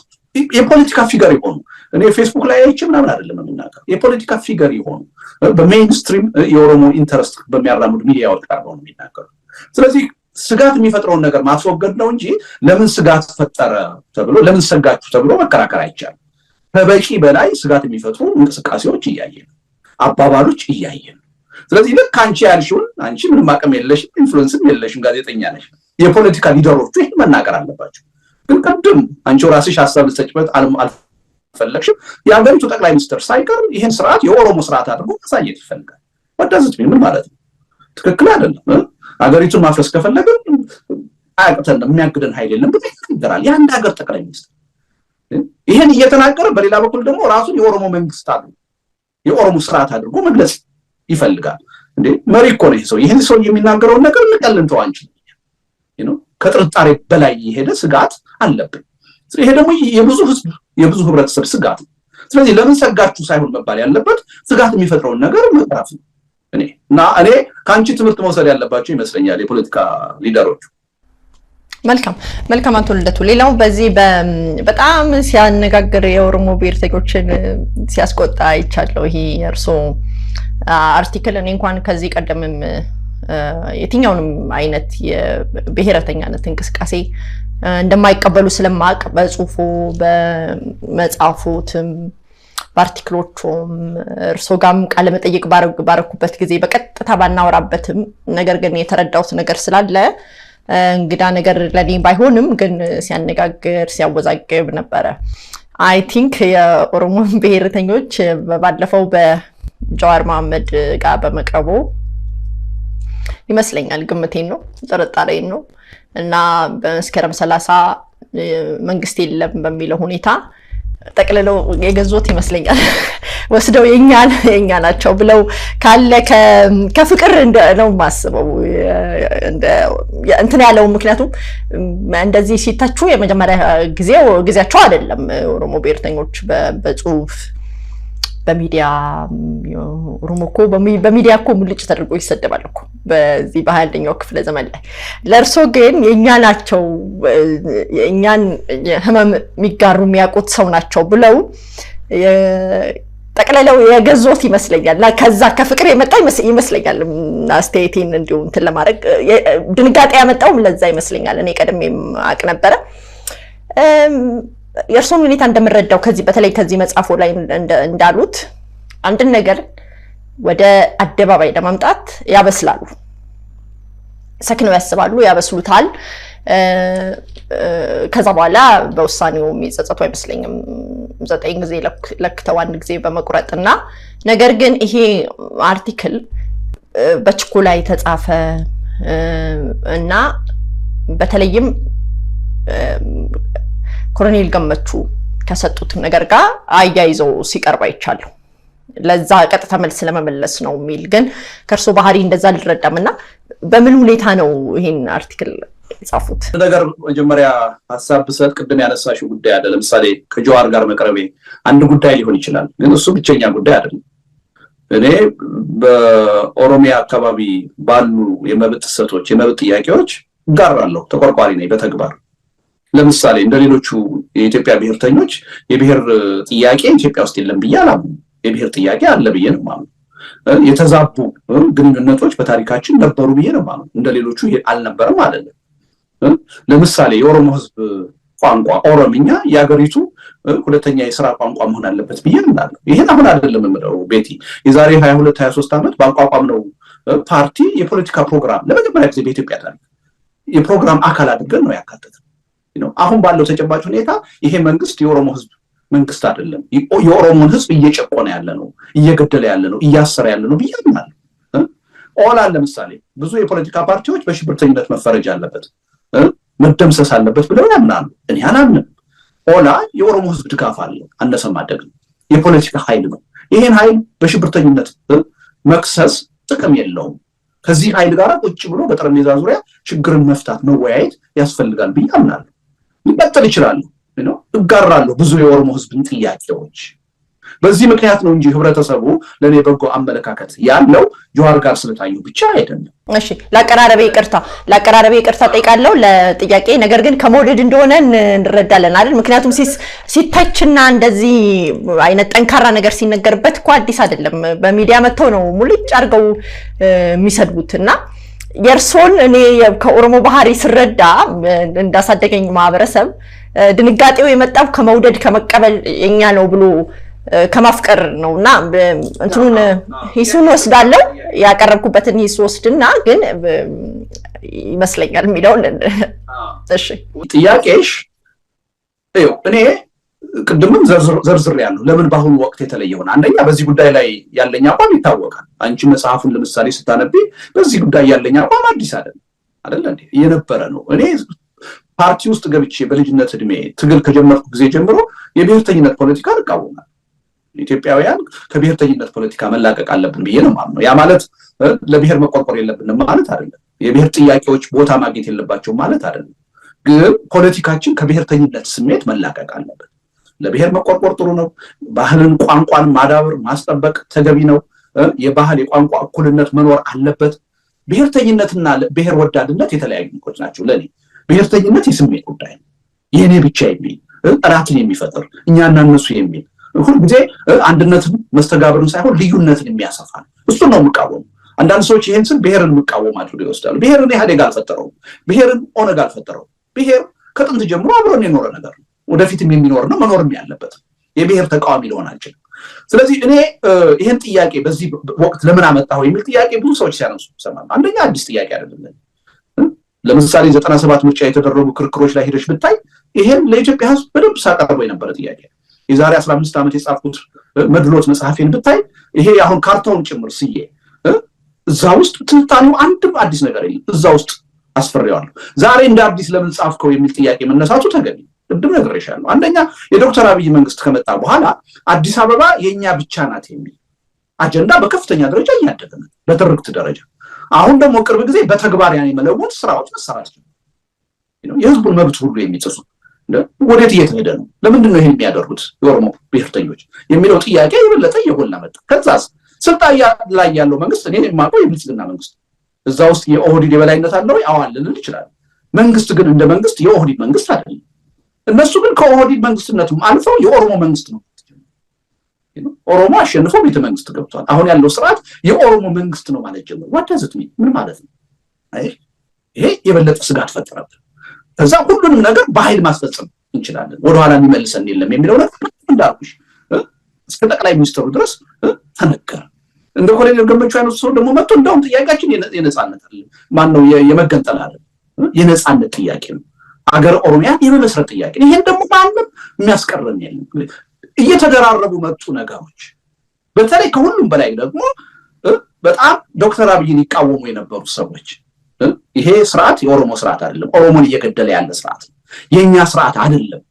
የፖለቲካ ፊገር ይሆኑ እኔ ፌስቡክ ላይ አይቼ ምናምን አይደለም የምናገር፣ የፖለቲካ ፊገር ይሆኑ በሜይንስትሪም የኦሮሞ ኢንተረስት በሚያራምዱ ሚዲያዎች ጋር ነው የሚናገሩ። ስለዚህ ስጋት የሚፈጥረውን ነገር ማስወገድ ነው እንጂ ለምን ስጋት ፈጠረ ተብሎ ለምን ሰጋችሁ ተብሎ መከራከር አይቻልም። ከበቂ በላይ ስጋት የሚፈጥሩ እንቅስቃሴዎች እያየን አባባሎች እያየን። ስለዚህ ልክ አንቺ ያልሽውን አንቺ ምንም አቅም የለሽም፣ ኢንፍሉዌንስም የለሽም፣ ጋዜጠኛ ነሽ፣ የፖለቲካ ሊደሮቹ ይሄን መናገር አለባቸው። ግን ቅድም አንቺ ራስሽ ሐሳብ ልትሰጭበት አልፈለግሽም። የሀገሪቱ ጠቅላይ ሚኒስትር ሳይቀር ይሄን ስርዓት የኦሮሞ ስርዓት አድርጎ ማሳየት ይፈልጋል። ወዳዝት ምን ማለት ነው? ትክክል አይደለም። ሀገሪቱን ማፍረስ ከፈለግን አያቅተንም፣ የሚያግደን ኃይል የለም ብሎ ይናገራል የአንድ ሀገር ጠቅላይ ሚኒስትር። ይሄን እየተናገረ በሌላ በኩል ደግሞ ራሱን የኦሮሞ መንግስት አድርጎ የኦሮሞ ስርዓት አድርጎ መግለጽ ይፈልጋል። እንዴ መሪ እኮ ነው ይሄ ሰው። ይሄን ሰው የሚናገረውን ነገር እንቀልንተው አንችልም። ከጥርጣሬ በላይ የሄደ ስጋት አለብን። ይሄ ደግሞ የብዙ ህብረተሰብ ስጋት ነው። ስለዚህ ለምን ሰጋችሁ ሳይሆን መባል ያለበት ስጋት የሚፈጥረውን ነገር መቅረፍ ነው። እና እኔ ከአንቺ ትምህርት መውሰድ ያለባቸው ይመስለኛል የፖለቲካ ሊደሮቹ። መልካም አቶ ልደቱ፣ ሌላው በዚህ በጣም ሲያነጋግር የኦሮሞ ብሔርተኞችን ሲያስቆጣ ይቻለው ይሄ እርሶ አርቲክል እኔ እንኳን ከዚህ ቀደምም የትኛውንም አይነት የብሔረተኛነት እንቅስቃሴ እንደማይቀበሉ ስለማቅ በጽሁፉ በመጻፉትም በአርቲክሎቹም እርሶ ጋም ቃለ መጠይቅ ባረኩበት ጊዜ በቀጥታ ባናወራበትም ነገር ግን የተረዳሁት ነገር ስላለ እንግዳ ነገር ለኔ ባይሆንም ግን ሲያነጋግር ሲያወዛግብ ነበረ። አይ ቲንክ የኦሮሞ ብሔርተኞች ባለፈው በጀዋር መሐመድ ጋር በመቅረቡ ይመስለኛል፣ ግምቴን ነው ጥርጣሬን ነው እና በመስከረም 30 መንግስት የለም በሚለው ሁኔታ ጠቅልለው የገዙት ይመስለኛል። ወስደው የኛ ናቸው ብለው ካለ ከፍቅር ነው ማስበው እንትን ያለው። ምክንያቱም እንደዚህ ሲታቹ የመጀመሪያ ጊዜያቸው አይደለም። ኦሮሞ ብሔርተኞች በጽሁፍ በሚዲያ ኦሮሞ እኮ በሚዲያ እኮ ሙልጭ ተደርጎ ይሰደባል እኮ በዚህ በ21ኛው ክፍለ ዘመን ላይ። ለእርሶ ግን የኛ ናቸው የኛን ህመም የሚጋሩ የሚያውቁት ሰው ናቸው ብለው ጠቅላላው የገዞት ይመስለኛል። ከዛ ከፍቅር የመጣ ይመስለኛል። አስተያየቴን እንዲሁ እንትን ለማድረግ ድንጋጤ ያመጣውም ለዛ ይመስለኛል። እኔ ቀድሜም አቅ ነበረ። የእርሶን ሁኔታ እንደምረዳው በተለይ ከዚህ መጽሐፎ ላይ እንዳሉት አንድን ነገር ወደ አደባባይ ለማምጣት ያበስላሉ፣ ሰክነው ያስባሉ፣ ያበስሉታል። ከዛ በኋላ በውሳኔው የሚጸጸቱ አይመስለኝም። 9 ጊዜ ለክተው 1 ጊዜ በመቁረጥና ነገር ግን ይሄ አርቲክል በችኮላ የተጻፈ እና በተለይም ኮሎኔል ገመቹ ከሰጡት ነገር ጋር አያይዘው ሲቀርብ አይቻለሁ። ለዛ ቀጥታ መልስ ለመመለስ ነው የሚል ግን ከእርሶ ባህሪ እንደዛ አልረዳምና በምን ሁኔታ ነው ይሄን አርቲክል የጻፉት? ነገር መጀመሪያ ሐሳብ ብሰጥ ቅድም ያነሳሽው ጉዳይ አለ። ለምሳሌ ከጀዋር ጋር መቅረቤ አንድ ጉዳይ ሊሆን ይችላል፣ ግን እሱ ብቸኛ ጉዳይ አይደለም። እኔ በኦሮሚያ አካባቢ ባሉ የመብት ጥሰቶች፣ የመብት ጥያቄዎች ጋራለሁ፣ ተቆርቋሪ ነኝ በተግባር። ለምሳሌ እንደሌሎቹ የኢትዮጵያ ብሔርተኞች የብሔር ጥያቄ ኢትዮጵያ ውስጥ የለም ብዬ አላምንም። የብሔር ጥያቄ አለ ብዬ ነው የማምነው። የተዛቡ ግንኙነቶች በታሪካችን ነበሩ ብዬ ነው የማምነው። እንደሌሎቹ አልነበረም አይደለም። ለምሳሌ የኦሮሞ ሕዝብ ቋንቋ ኦሮምኛ የሀገሪቱ ሁለተኛ የሥራ ቋንቋ መሆን አለበት ብዬ እምላለሁ። ይሄን አሁን አይደለም የምለው ቤቲ፣ የዛሬ 22-23 ዓመት ባቋቋምነው ፓርቲ የፖለቲካ ፕሮግራም ለመጀመሪያ ጊዜ በኢትዮጵያ ታሪክ የፕሮግራም አካል አድርገን ነው ያካተተው። አሁን ባለው ተጨባጭ ሁኔታ ይሄ መንግስት የኦሮሞ ሕዝብ መንግስት አይደለም። የኦሮሞን ሕዝብ እየጨቆነ ያለ ነው፣ እየገደለ ያለ ነው፣ እያሰረ ያለ ነው ብዬ አምናለሁ። ኦላ ለምሳሌ ብዙ የፖለቲካ ፓርቲዎች በሽብርተኝነት መፈረጅ አለበት፣ መደምሰስ አለበት ብለው ያምናሉ። እኔ አላምንም። ኦላ የኦሮሞ ሕዝብ ድጋፍ አለው፣ አነሰም አደግም የፖለቲካ ኃይል ነው። ይሄን ኃይል በሽብርተኝነት መክሰስ ጥቅም የለውም። ከዚህ ኃይል ጋር ቁጭ ብሎ በጠረጴዛ ዙሪያ ችግርን መፍታት መወያየት ያስፈልጋል ብዬ አምናለሁ። ሊቀጥል ይችላል ነው እጋራለሁ ብዙ የኦሮሞ ሕዝብን ጥያቄዎች። በዚህ ምክንያት ነው እንጂ ህብረተሰቡ ለኔ በጎ አመለካከት ያለው ጀዋር ጋር ስለታየው ብቻ አይደለም። እሺ ለአቀራረቤ ይቅርታ ጠይቃለሁ ለጥያቄ። ነገር ግን ከመውደድ እንደሆነ እንረዳለን አይደል? ምክንያቱም ሲታችና እንደዚህ አይነት ጠንካራ ነገር ሲነገርበት እኮ አዲስ አይደለም። በሚዲያ መጥተው ነው ሙልጭ አድርገው የሚሰድቡትና የእርሶን እኔ ከኦሮሞ ባህሪ ስረዳ እንዳሳደገኝ ማህበረሰብ ድንጋጤው የመጣው ከመውደድ ከመቀበል የኛ ነው ብሎ ከማፍቀር ነውና እንትኑን ሂሱን ወስዳለሁ። ያቀረብኩበትን ሂስ ወስድና ግን ይመስለኛል የሚለው እሺ ጥያቄሽ እኔ ቅድምም ዘርዝር ያለው ለምን በአሁኑ ወቅት የተለየ ሆነ? አንደኛ በዚህ ጉዳይ ላይ ያለኝ አቋም ይታወቃል። አንቺ መጽሐፉን ለምሳሌ ስታነቢ በዚህ ጉዳይ ያለኝ አቋም አዲስ አይደል እንዴ? የነበረ ነው። እኔ ፓርቲ ውስጥ ገብቼ በልጅነት እድሜ ትግል ከጀመርኩ ጊዜ ጀምሮ የብሔርተኝነት ፖለቲካ እቃወማለሁ። ኢትዮጵያውያን ከብሔርተኝነት ፖለቲካ መላቀቅ አለብን ብዬ ነው የማምነው። ያ ማለት ለብሔር መቆርቆር የለብንም ማለት አይደለም። የብሔር ጥያቄዎች ቦታ ማግኘት የለባቸውም ማለት አይደለም። ግን ፖለቲካችን ከብሔርተኝነት ስሜት መላቀቅ አለበት። ለብሔር መቆርቆር ጥሩ ነው። ባህልን፣ ቋንቋን ማዳበር ማስጠበቅ ተገቢ ነው። የባህል የቋንቋ እኩልነት መኖር አለበት። ብሔርተኝነትና ብሔር ወዳድነት የተለያዩ ነገሮች ናቸው። ለኔ ብሔርተኝነት የስሜት ጉዳይ ነው። የኔ ብቻ የሚል ጥራትን የሚፈጥር እኛና እነሱ የሚል ሁልጊዜ አንድነትን መስተጋብርን ሳይሆን ልዩነትን የሚያሰፋ እሱን ነው የምቃወመው። አንዳንድ ሰዎች ይሄን ስል ብሔርን የምቃወም አድርገው ይወስዳሉ። ብሔርን ኢህአዴግ አልፈጠረውም። ብሔርን ኦነግ አልፈጠረውም። ብሔር ከጥንት ጀምሮ አብሮን የኖረ ነገር ነው። ወደፊትም የሚኖር ነው፣ መኖርም ያለበት። የብሔር ተቃዋሚ ሊሆን አልችልም። ስለዚህ እኔ ይሄን ጥያቄ በዚህ ወቅት ለምን አመጣሁ የሚል ጥያቄ ብዙ ሰዎች ሲያነሱ ሰማሁ። አንደኛ አዲስ ጥያቄ አይደለም። ለምሳሌ 97 ምርጫ የተደረጉ ክርክሮች ላይ ሄደሽ ብታይ ይሄን ለኢትዮጵያ ሕዝብ በደንብ ሳቀርበው የነበረ ጥያቄ። የዛሬ 15 ዓመት የጻፍኩት መድሎት መጽሐፌን ብታይ ይሄ አሁን ካርታውን ጭምር ስዬ እዛ ውስጥ ትንታኔው አንድም አዲስ ነገር የለም። እዛ ውስጥ አስፈሪዋለሁ። ዛሬ እንደ አዲስ ለምን ጻፍከው የሚል ጥያቄ መነሳቱ ተገቢ። ቅድም ነግሬሻለሁ። አንደኛ የዶክተር አብይ መንግስት ከመጣ በኋላ አዲስ አበባ የኛ ብቻ ናት የሚል አጀንዳ በከፍተኛ ደረጃ እያደገ ነው፣ በትርክት ደረጃ። አሁን ደግሞ ቅርብ ጊዜ በተግባር ያን የመለወጥ ስራዎች መሰራት ነው። የህዝቡን መብት ሁሉ የሚጥሱ ወዴት እየተሄደ ነው? ለምንድን ነው ይሄን የሚያደርጉት የኦሮሞ ብሔርተኞች የሚለው ጥያቄ የበለጠ እየጎላ መጣ። ከዛስ ስልጣን ላይ ያለው መንግስት እኔ የማውቀው የብልጽግና መንግስት እዛ ውስጥ የኦህዴድ የበላይነት አለ ወይ? አዋል ልንል ይችላል። መንግስት ግን እንደ መንግስት የኦህዴድ መንግስት አይደለም። እነሱ ግን ከኦህዴድ መንግስትነቱም አልፈው የኦሮሞ መንግስት ነው። ኦሮሞ አሸንፎ ቤተ መንግስት ገብቷል። አሁን ያለው ስርዓት የኦሮሞ መንግስት ነው ማለት ጀመረ። ዋዳዝት ምን ማለት ነው? ይሄ የበለጠ ስጋት ፈጠረብን። ከዛ ሁሉንም ነገር በኃይል ማስፈጸም እንችላለን፣ ወደኋላ የሚመልሰን የለም የሚለው ነገር እንዳልኩሽ እስከ ጠቅላይ ሚኒስትሩ ድረስ ተነገረ። እንደ ኮሎኔል ገመቹ አይነት ሰው ደግሞ መጥቶ እንደውም ጥያቄያችን የነጻነት አይደለም፣ ማነው የመገንጠል አይደለም፣ የነጻነት ጥያቄ ነው። አገር ኦሮሚያ የመመስረት ጥያቄ። ይሄን ደግሞ ማንም የሚያስቀረን የለም። እየተደራረቡ መጡ ነገሮች። በተለይ ከሁሉም በላይ ደግሞ በጣም ዶክተር አብይን ይቃወሙ የነበሩ ሰዎች ይሄ ስርዓት የኦሮሞ ስርዓት አይደለም፣ ኦሮሞን እየገደለ ያለ ስርዓት ነው፣ የኛ ስርዓት አይደለም፣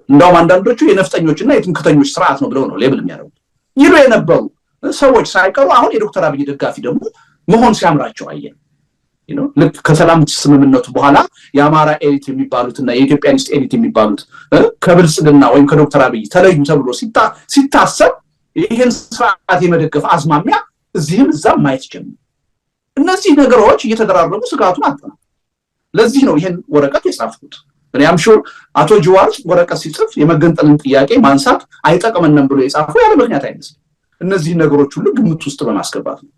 እንደውም አንዳንዶቹ የነፍጠኞችና የትምክተኞች ስርዓት ነው ብለው ነው ሌብል የሚያደርጉት ይሉ የነበሩ ሰዎች ሳይቀሩ አሁን የዶክተር አብይ ደጋፊ ደግሞ መሆን ሲያምራቸው አየን። ልክ ከሰላም ስምምነቱ በኋላ የአማራ ኤሊት የሚባሉትና የኢትዮጵያኒስት ኤሊት የሚባሉት ከብልጽግና ወይም ከዶክተር አብይ ተለዩ ተብሎ ሲታሰብ ይህን ስርዓት የመደገፍ አዝማሚያ እዚህም እዛም ማየት ጀመረ። እነዚህ ነገሮች እየተደራረቡ ስጋቱን አጠና። ለዚህ ነው ይሄን ወረቀት የጻፍኩት። እኔ አምሹር አቶ ጅዋር ወረቀት ሲጽፍ የመገንጠልን ጥያቄ ማንሳት አይጠቅመንም ብሎ የጻፈው ያለ ምክንያት አይመስልም። እነዚህ ነገሮች ሁሉ ግምት ውስጥ በማስገባት ነው።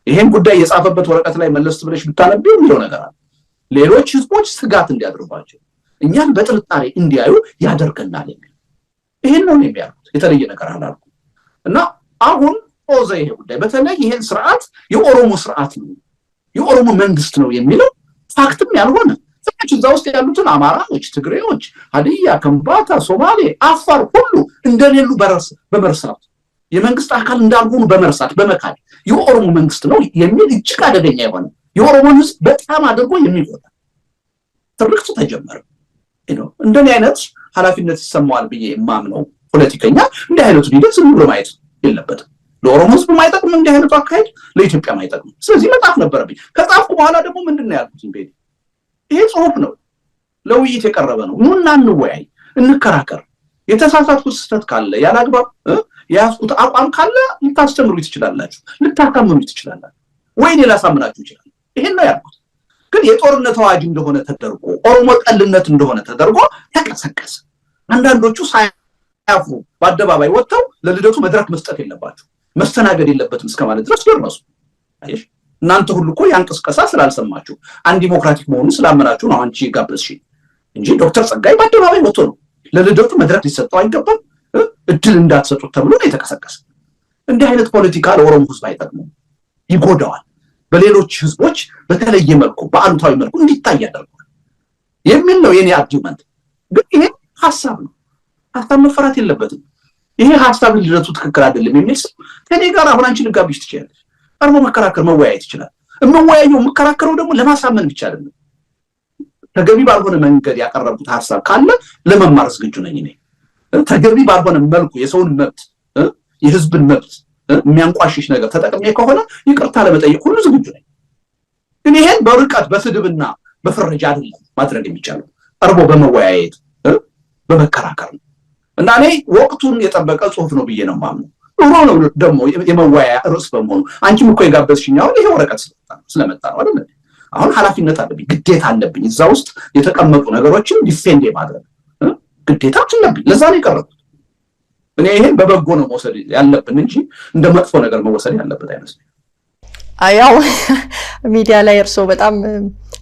ይሄን ጉዳይ የጻፈበት ወረቀት ላይ መለስ ብለሽ ብታነቢው የሚለው ነገር አለ። ሌሎች ህዝቦች ስጋት እንዲያድርባቸው፣ እኛን በጥርጣሬ እንዲያዩ ያደርገናል የሚል ይሄን ነው የሚያሉት። የተለየ ነገር አላልኩም። እና አሁን ኦዘ ይሄ ጉዳይ በተለይ ይሄን ስርዓት የኦሮሞ ስርዓት ነው፣ የኦሮሞ መንግስት ነው የሚለው ፋክትም ያልሆነ ሰዎች እዛ ውስጥ ያሉትን አማራዎች፣ ትግሬዎች፣ ሀዲያ፣ ከምባታ፣ ሶማሌ፣ አፋር ሁሉ እንደሌሉ በመርሳት የመንግስት አካል እንዳልሆኑ በመርሳት በመካድ የኦሮሞ መንግስት ነው የሚል እጅግ አደገኛ የሆነ የኦሮሞን ህዝብ በጣም አድርጎ የሚጎዳ ትርክት ተጀመረ። እንደኔ አይነት ኃላፊነት ይሰማዋል ብዬ የማምነው ፖለቲከኛ እንዲህ አይነቱ ሂደት ዝም ብሎ ማየት የለበትም። ለኦሮሞ ህዝብ ማይጠቅም እንዲህ አይነቱ አካሄድ፣ ለኢትዮጵያ ማይጠቅም። ስለዚህ መጣፍ ነበረብኝ። ከጻፍኩ በኋላ ደግሞ ምንድነው ያልኩት? ይሄ ጽሁፍ ነው፣ ለውይይት የቀረበ ነው። ኑና እንወያይ፣ እንከራከር። የተሳሳትኩት ስህተት ካለ ያላግባብ የያዝኩት አቋም ካለ ልታስተምሩ ትችላላችሁ፣ ልታካምሩ ትችላላችሁ፣ ወይኔ ላሳምናችሁ ይችላል። ይሄን ነው ያልኩት። ግን የጦርነት አዋጅ እንደሆነ ተደርጎ ኦሮሞ ጠልነት እንደሆነ ተደርጎ ተቀሰቀሰ። አንዳንዶቹ ሳያፍሩ በአደባባይ ወጥተው ለልደቱ መድረክ መስጠት የለባችሁ መስተናገድ የለበትም እስከማለት ድረስ ደረሱ። አይሽ እናንተ ሁሉ እኮ ያን ቅስቀሳ ስላልሰማችሁ አንድ ዲሞክራቲክ መሆኑን ስላመናችሁ ነው አንቺ ጋብዝሽኝ እንጂ ዶክተር ጸጋይ በአደባባይ ወጥቶ ነው ለልደቱ መድረክ ሊሰጠው አይገባም እድል እንዳትሰጡት ተብሎ ነው የተቀሰቀሰ። እንዲህ አይነት ፖለቲካ ለኦሮሞ ህዝብ አይጠቅምም፣ ይጎዳዋል። በሌሎች ህዝቦች በተለየ መልኩ በአሉታዊ መልኩ እንዲታይ ያደርጋል የሚል ነው የኔ አርጊውመንት። ግን ይሄ ሐሳብ ነው፣ ሐሳብ መፈራት የለበትም። ይሄ ሐሳብ ልደቱ ትክክል አይደለም የሚል ሰው ከኔ ጋር አሁን አንቺ ልጋብሽ ትችላለሽ፣ ቀርቦ መከራከር መወያየት ይችላል። የምወያየው የምከራከረው ደግሞ ለማሳመን ብቻ አይደለም። ተገቢ ባልሆነ መንገድ ያቀረቡት ሐሳብ ካለ ለመማር ዝግጁ ነኝ እኔ። ተገቢ ባልሆነ መልኩ የሰውን መብት የህዝብን መብት የሚያንቋሽሽ ነገር ተጠቅሜ ከሆነ ይቅርታ ለመጠየቅ ሁሉ ዝግጁ ነኝ። ግን ይሄን በርቀት በስድብና በፍረጃ አይደለም ማድረግ የሚቻለው፣ ቀርቦ በመወያየት በመከራከር ነው። እና እኔ ወቅቱን የጠበቀ ጽሁፍ ነው ብዬ ነው የማምነው። ጥሩ ነው ደግሞ የመወያያ ርዕስ በመሆኑ አንቺም እኮ የጋበዝሽኝ አሁን ይሄ ወረቀት ስለመጣ ነው አይደል? አሁን ኃላፊነት አለብኝ፣ ግዴታ አለብኝ እዛ ውስጥ የተቀመጡ ነገሮችን ዲፌንድ የማድረግ ግዴታ አለብኝ። ለዛ ነው የቀረብኩት። እኔ ይሄን በበጎ ነው መውሰድ ያለብን እንጂ እንደ መጥፎ ነገር መወሰድ ያለበት አይመስለኝም። ያው ሚዲያ ላይ እርሶ በጣም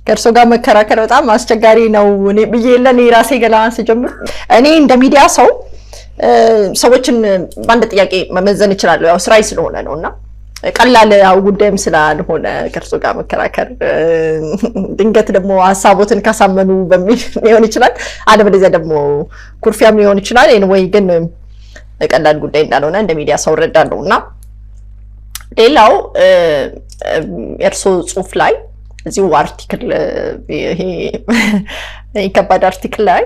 ከእርሶ ጋር መከራከር በጣም አስቸጋሪ ነው። እኔ ብዬ ለኔ ራሴ ገላዋን ስጀምር እኔ እንደ ሚዲያ ሰው ሰዎችን በአንድ ጥያቄ መመዘን ይችላል። ያው ስራይ ስለሆነ ነውና ቀላል ጉዳይም ስላልሆነ ከእርሶ ጋር መከራከር ድንገት ደግሞ ሐሳቦትን ካሳመኑ በሚል ሊሆን ይችላል፣ አለበለዚያ ደግሞ ኩርፊያም ሊሆን ይችላል። ኤኒዌይ ግን ቀላል ጉዳይ እንዳልሆነ እንደ ሚዲያ ሰው እረዳለሁና ሌላው የእርሶ ጽሁፍ ላይ እዚሁ አርቲክል ይሄ ከባድ አርቲክል ላይ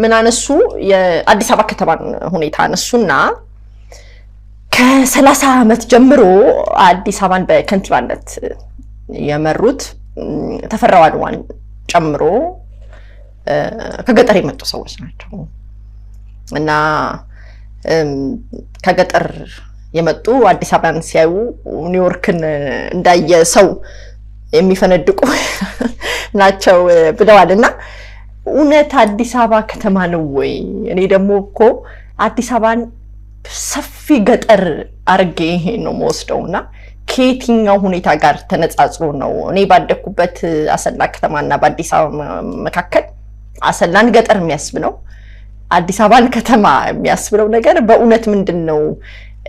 ምን አነሱ? የአዲስ አበባ ከተማን ሁኔታ አነሱና ከ30 ዓመት ጀምሮ አዲስ አበባን በከንቲባነት የመሩት ተፈራ ዋልዋን ጨምሮ ከገጠር የመጡ ሰዎች ናቸው እና ከገጠር የመጡ አዲስ አበባን ሲያዩ ኒውዮርክን እንዳየ ሰው የሚፈነድቁ ናቸው ብለዋልና እውነት አዲስ አበባ ከተማ ነው ወይ? እኔ ደግሞ እኮ አዲስ አበባን ሰፊ ገጠር አርጌ ይሄ ነው የምወስደውና ከየትኛው ሁኔታ ጋር ተነጻጽሮ ነው? እኔ ባደኩበት አሰላ ከተማና በአዲስ አበባ መካከል አሰላን ገጠር የሚያስብለው አዲስ አበባን ከተማ የሚያስብለው ነገር በእውነት ምንድነው?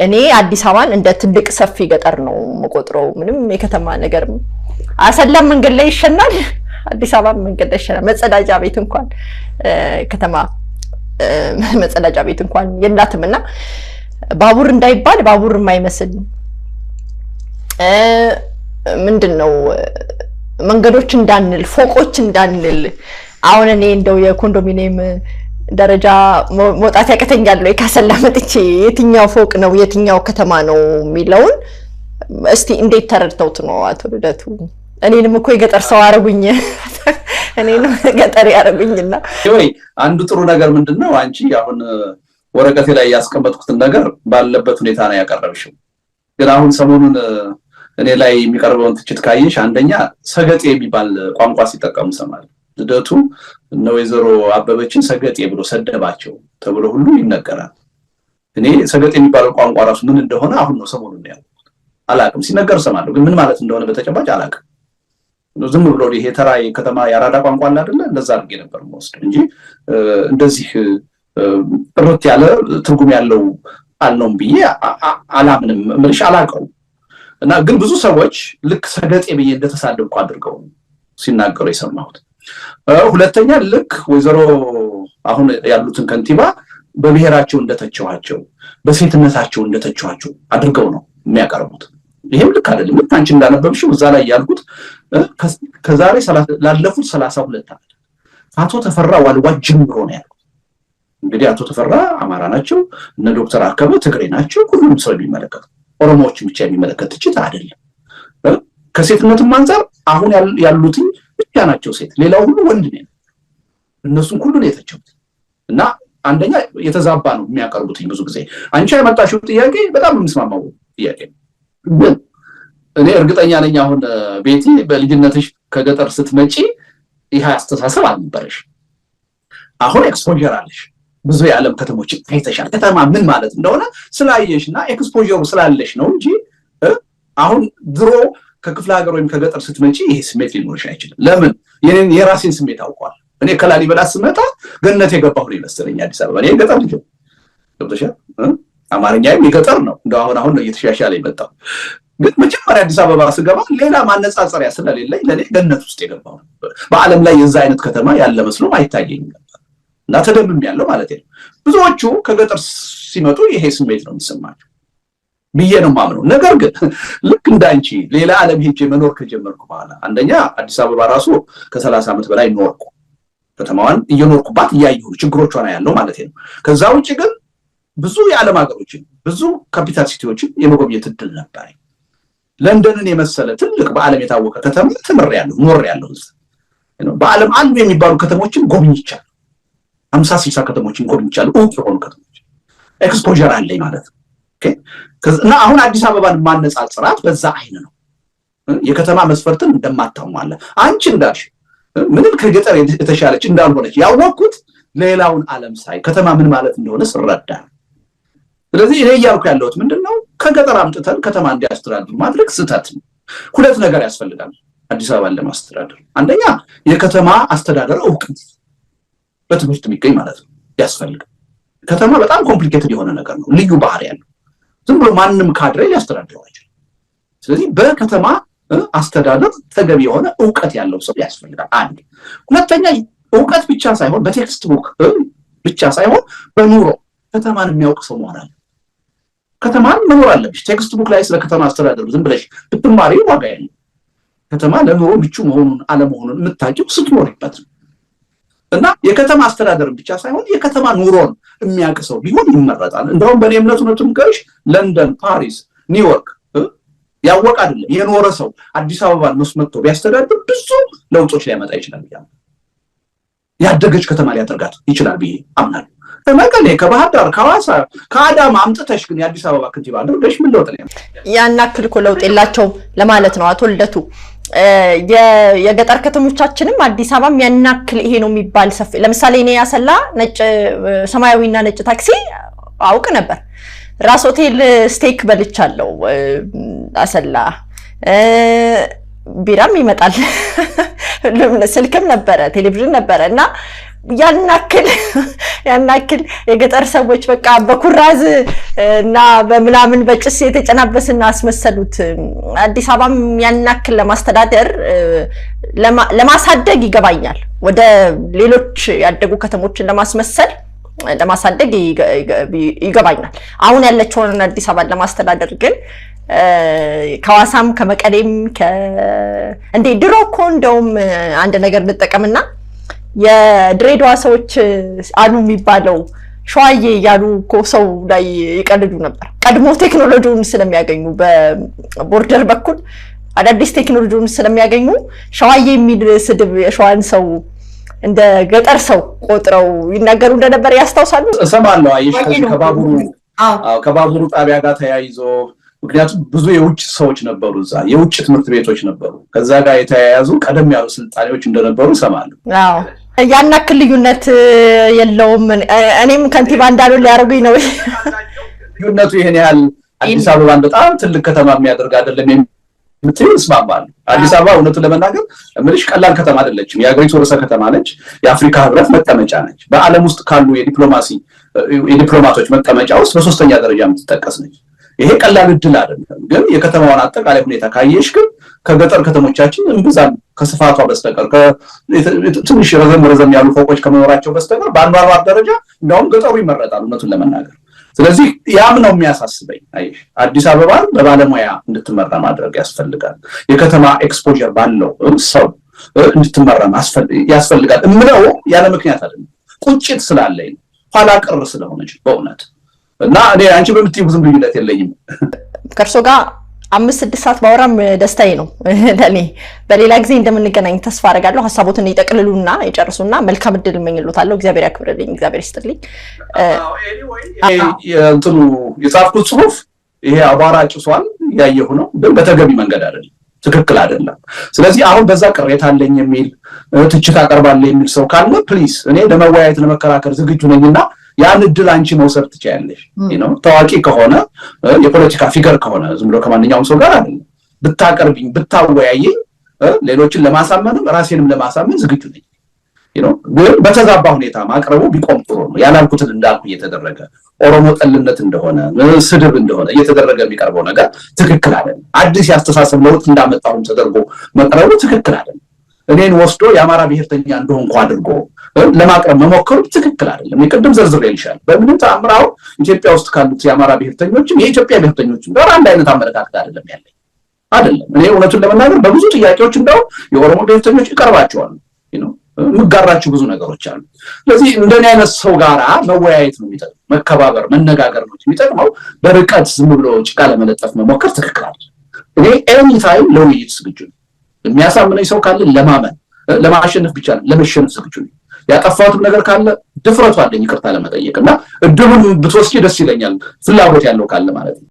እኔ አዲስ አበባን እንደ ትልቅ ሰፊ ገጠር ነው መቆጥረው። ምንም የከተማ ነገር አሰላም መንገድ ላይ ይሸናል፣ አዲስ አበባ መንገድ ላይ ይሸናል። መጸዳጃ ቤት እንኳን ከተማ መጸዳጃ ቤት እንኳን የላትምና ባቡር እንዳይባል ባቡር የማይመስል ምንድነው መንገዶች እንዳንል ፎቆች እንዳንል አሁን እኔ እንደው የኮንዶሚኒየም ደረጃ መውጣት ያቀተኛል ወይ ካሰላ መጥቼ የትኛው ፎቅ ነው የትኛው ከተማ ነው የሚለውን እስቲ እንዴት ተረድተውት ነው አቶ ልደቱ? እኔንም እኮ የገጠር ሰው አረጉኝ፣ እኔንም ገጠር ያረጉኝና ወይ አንዱ ጥሩ ነገር ምንድነው አንቺ አሁን ወረቀቴ ላይ ያስቀመጥኩትን ነገር ባለበት ሁኔታ ነው ያቀረብሽው። ግን አሁን ሰሞኑን እኔ ላይ የሚቀርበውን ትችት ካየሽ አንደኛ ሰገጤ የሚባል ቋንቋ ሲጠቀሙ ሰማል። ልደቱ እነ ወይዘሮ አበበችን ሰገጤ ብሎ ሰደባቸው ተብሎ ሁሉ ይነገራል። እኔ ሰገጤ የሚባለው ቋንቋ ራሱ ምን እንደሆነ አሁን ነው ሰሞኑን ያለው አላቅም። ሲነገር ሰማለሁ ግን ምን ማለት እንደሆነ በተጨባጭ አላቅም። ዝም ብሎ ይሄ ተራ ከተማ ያራዳ ቋንቋ አይደለ እንደዛ አድርጌ ነበር የምወስደው እንጂ እንደዚህ ጥርት ያለ ትርጉም ያለው አልነውም ብዬ አላምንም። ምንሽ አላቀው እና ግን ብዙ ሰዎች ልክ ሰገጤ ብዬ እንደተሳደብኩ አድርገው ሲናገሩ የሰማሁት። ሁለተኛ ልክ ወይዘሮ አሁን ያሉትን ከንቲባ በብሔራቸው እንደተቸዋቸው በሴትነታቸው እንደተቸዋቸው አድርገው ነው የሚያቀርቡት። ይሄም ልክ አይደለም። ልክ አንቺ እንዳነበብሽው እዛ ላይ ያልኩት ከዛሬ ላለፉት 32 ዓመት አቶ ተፈራ ዋልዋ ጀምሮ ነው ያልኩት። እንግዲህ አቶ ተፈራ አማራ ናቸው፣ እነ ዶክተር አከበ ትግሬ ናቸው። ሁሉም ሰው የሚመለከት ኦሮሞዎችን ብቻ የሚመለከት ትችት አይደለም። ከሴትነትም አንፃር አሁን ያሉት ብቻ ናቸው ሴት፣ ሌላው ሁሉ ወንድ ነው። እነሱን ሁሉ ነው የተቸውት እና አንደኛ የተዛባ ነው የሚያቀርቡት። ብዙ ጊዜ አንቺ ያመጣሽው ጥያቄ በጣም የምስማማው ጥያቄ ነው። ግን እኔ እርግጠኛ ነኝ አሁን ቤቲ በልጅነትሽ ከገጠር ስትመጪ ይሄ አስተሳሰብ አልነበረሽ። አሁን ኤክስፖዠር አለሽ፣ ብዙ የዓለም ከተሞችን አይተሻል። ከተማ ምን ማለት እንደሆነ ስላየሽና ኤክስፖዠሩ ስላለሽ ነው እንጂ አሁን ድሮ ከክፍለ ሀገር ወይም ከገጠር ስትመጪ ይሄ ስሜት ሊኖርሽ አይችልም። ለምን? የራሴን ስሜት አውቀዋል። እኔ ከላሊበላ ስመጣ ገነት የገባሁ ነው ይመስለኝ አዲስ አበባ። እኔ ገጠር ልጅ ነው ገብተሻል። አማርኛም የገጠር ነው እንደው አሁን ነው እየተሻሻለ የመጣው። ግን መጀመሪያ አዲስ አበባ ስገባ ሌላ ማነጻጸሪያ ስለሌለኝ ለኔ ገነት ውስጥ የገባሁ ነው። በዓለም ላይ የዛ አይነት ከተማ ያለ መስሎም አይታየኝም ነበር እና ተደምም ያለው ማለት ነው። ብዙዎቹ ከገጠር ሲመጡ ይሄ ስሜት ነው የሚሰማቸው ብዬ ነው የማምነው። ነገር ግን ልክ እንዳንቺ ሌላ ዓለም ሄጄ መኖር ከጀመርኩ በኋላ አንደኛ አዲስ አበባ ራሱ ከ30 ዓመት በላይ ኖርኩ። ከተማዋን እየኖርኩባት እያየሁ ችግሮቿን ያለው ማለት ነው። ከዛ ውጪ ግን ብዙ የዓለም ሀገሮችን ብዙ ካፒታል ሲቲዎችን የመጎብኘት እድል ነበረኝ። ለንደንን የመሰለ ትልቅ በዓለም የታወቀ ከተማ ተመርያለሁ፣ ኖሬያለሁ። በዓለም አሉ የሚባሉ ከተሞችን ጎብኝቻለሁ። 50-60 ከተሞችን ጎብኝቻለሁ። እውቅ የሆኑ ከተሞች ኤክስፖዠር አለኝ ማለት ነው። ኦኬ እና አሁን አዲስ አበባን ማነጻጽራት በዛ አይን ነው የከተማ መስፈርትን እንደማታሟላ አንቺ እንዳልሽ ምንም ከገጠር የተሻለች እንዳልሆነች ያወቅኩት ሌላውን ዓለም ሳይ ከተማ ምን ማለት እንደሆነ ስረዳ ስለዚህ እኔ ያልኩ ያለሁት ምንድነው ከገጠር አምጥተን ከተማ እንዲያስተዳድሩ ማድረግ ስህተት ነው ሁለት ነገር ያስፈልጋል አዲስ አበባን ለማስተዳደር አንደኛ የከተማ አስተዳደር ዕውቀት በትምህርት የሚገኝ ማለት ነው ያስፈልጋል ከተማ በጣም ኮምፕሊኬትድ የሆነ ነገር ነው ልዩ ባህሪ ያለው ዝም ብሎ ማንንም ካድሬ ሊያስተዳድረው አይችልም ስለዚህ በከተማ አስተዳደር ተገቢ የሆነ ዕውቀት ያለው ሰው ያስፈልጋል አንድ ሁለተኛ ዕውቀት ብቻ ሳይሆን በቴክስት ቡክ ብቻ ሳይሆን በኑሮ ከተማን የሚያውቅ ሰው መሆን አለ ከተማን መኖር አለብሽ ቴክስት ቡክ ላይ ስለ ከተማ አስተዳደር ዝም ብለሽ ብትማሪ ዋጋ ያለው ከተማ ለኑሮ ምቹ መሆኑን አለመሆኑን የምታውቂው ስትኖሪበት እና የከተማ አስተዳደር ብቻ ሳይሆን የከተማ ኑሮን የሚያውቅ ሰው ቢሆን ይመረጣል እንደውም በእኔ እምነቱን ጋርሽ ለንደን ፓሪስ ኒውዮርክ ያወቀ አይደለም የኖረ ሰው አዲስ አበባን መስመጥቶ ቢያስተዳድር ብዙ ለውጦች ሊያመጣ ይችላል ያደገች ከተማ ሊያደርጋት ይችላል ብዬ አምናለሁ ከመቀሌ ከባህር ዳር ከሐዋሳ ከአዳማ አምጥተሽ ግን የአዲስ አበባ ከንቲባ አድርገሽ ምን ለውጥ ነው ያናክል እኮ ለውጥ የላቸውም ለማለት ነው አቶ ልደቱ የገጠር ከተሞቻችንም አዲስ አበባም ያናክል ይሄ ነው የሚባል ሰፊ ለምሳሌ እኔ ያሰላ ነጭ ሰማያዊና ነጭ ታክሲ አውቅ ነበር ራስ ሆቴል ስቴክ በልቻለሁ አሰላ ቢራም ይመጣል ስልክም ነበረ ቴሌቪዥን ነበረ እና ያናክል የገጠር ሰዎች በቃ በኩራዝ እና በመላምን በጭስ የተጨናበስና አስመሰሉት አዲስ አበባም ያናክል ለማስተዳደር ለማሳደግ ይገባኛል ወደ ሌሎች ያደጉ ከተሞችን ለማሳደግ ይገባኛል አሁን ያለችውን አዲስ አበባን ለማስተዳደር ግን ከሐዋሳም ከመቀሌም እንዴ ድሮ እኮ እንደውም አንድ ነገር እንጠቀምና የድሬዳዋ ሰዎች አሉ የሚባለው ሸዋዬ ያሉ እኮ ሰው ላይ ይቀልዱ ነበር ቀድሞ ቴክኖሎጂውን ስለሚያገኙ በቦርደር በኩል አዳዲስ ቴክኖሎጂውን ስለሚያገኙ ሸዋዬ የሚል ስድብ የሸዋን ሰው እንደ ገጠር ሰው ቆጥረው ይናገሩ እንደነበር ያስታውሳሉ እሰማለሁ አይሽ ከባቡሩ ጣቢያ ጋር ተያይዞ ምክንያቱም ብዙ የውጭ ሰዎች ነበሩ እዛ የውጭ ትምህርት ቤቶች ነበሩ ከዛ ጋር የተያያዙ ቀደም ያሉ ስልጣኔዎች እንደነበሩ እሰማለሁ አዎ ያናክል ልዩነት የለውም እኔም ከንቲባ እንዳሉ ሊያርጉኝ ነው ልዩነቱ ይሄን ያህል አዲስ አበባን በጣም ትልቅ ከተማ የሚያደርግ አይደለም የምትይው እስማማለሁ አዲስ አበባ እውነቱን ለመናገር ምንሽ ቀላል ከተማ አይደለችም የአገሪቱ ርዕሰ ከተማ ነች የአፍሪካ ህብረት መቀመጫ ነች በአለም ውስጥ ካሉ የዲፕሎማቶች መቀመጫ ውስጥ በሶስተኛ ደረጃ የምትጠቀስ ነች ይሄ ቀላል እድል አይደለም ግን የከተማውን አጠቃላይ ሁኔታ ካየሽ ግን ከገጠር ከተሞቻችን እንብዛም ከስፋቷ በስተቀር ትንሽ ረዘም ያሉ ፎቆች ከመኖራቸው በስተቀር በአንባር ደረጃ እንደውም ገጠሩ ይመረጣል እውነቱን ለመናገር ስለዚህ ያም ነው የሚያሳስበኝ አይሽ አዲስ አበባን በባለሙያ እንድትመራ ማድረግ ያስፈልጋል የከተማ ኤክስፖዠር ባለው ሰው እንድትመራ ያስፈልጋል እምለው ያለ ምክንያት አይደለም ቁጭት ስላለኝ ኋላ ቀር ስለሆነች በእውነት እና እኔ አንቺ በምትይው ብዙም ልዩነት የለኝም ከርሶ ጋር 5-6 ሰዓት ባወራም ደስታዬ ነው ለኔ በሌላ ጊዜ እንደምንገናኝ ተስፋ አደርጋለሁ ሐሳቦትን ይጠቅልሉና ይጨርሱና መልካም እድል እመኝልዎታለሁ እግዚአብሔር ያክብርልኝ እግዚአብሔር ይስጥልኝ እንትኑ የጻፍኩት ጽሁፍ ይሄ አባራ ጭሷል ያየሁ ነው ግን በተገቢ መንገድ አይደለም ትክክል አይደለም ስለዚህ አሁን በዛ ቅሬታ አለኝ የሚል ትችት አቀርባለሁ የሚል ሰው ካለ ፕሊዝ እኔ ለመወያየት ለመከራከር ዝግጁ ነኝና ያን እድል አንቺ መውሰድ ትችያለሽ ታዋቂ ከሆነ የፖለቲካ ፊገር ከሆነ ዝም ብሎ ከማንኛውም ሰው ጋር አይደለም ብታቀርብኝ ብታወያየኝ ሌሎችን ለማሳመንም ራሴንም ለማሳመን ዝግጁ ነኝ ግን በተዛባ ሁኔታ ማቅረቡ ቢቆም ጥሩ ነው ያላልኩትን እንዳልኩ እየተደረገ ኦሮሞ ጠልነት እንደሆነ ስድብ እንደሆነ እየተደረገ የሚቀርበው ነገር ትክክል አይደለም አዲስ ያስተሳሰብ ለውጥ እንዳመጣው ተደርጎ መቅረቡ ትክክል አይደለም እኔን ወስዶ የአማራ ብሔርተኛ እንደሆንኩ አድርጎ ለማቅረብ መሞከሩ ትክክል አይደለም የቀደም ዘርዝሬልሻል በምንም ተአምራው ኢትዮጵያ ውስጥ ካሉት የአማራ ብሔርተኞችም የኢትዮጵያ ብሔርተኞችም ጋር አንድ አይነት አመለካከት አይደለም እኔ እውነቱን ለመናገር በብዙ ጥያቄዎች እንደው የኦሮሞ ብሔርተኞች ይቀርባቸዋል ምጋራችሁ ብዙ ነገሮች አሉ ስለዚህ እንደኔ አይነት ሰው ጋራ መወያየት ነው የሚጠቅመው መከባበር መነጋገር ነው የሚጠቅመው በርቀት ዝም ብሎ ጭቃ ለመለጠፍ መሞከር ትክክል አይደለም እኔ ኤኒ ታይም ለውይይት ዝግጁ ነኝ የሚያሳምነኝ ሰው ካለ ለማመን ለማሸነፍ ብቻ ለመሸነፍ ዝግጁ ነኝ ያጠፋሁትም ነገር ካለ ድፍረቱ አለኝ ይቅርታ ለመጠየቅና እድሉን ብትወስጂ ደስ ይለኛል ፍላጎት ያለው ካለ ማለት ነው።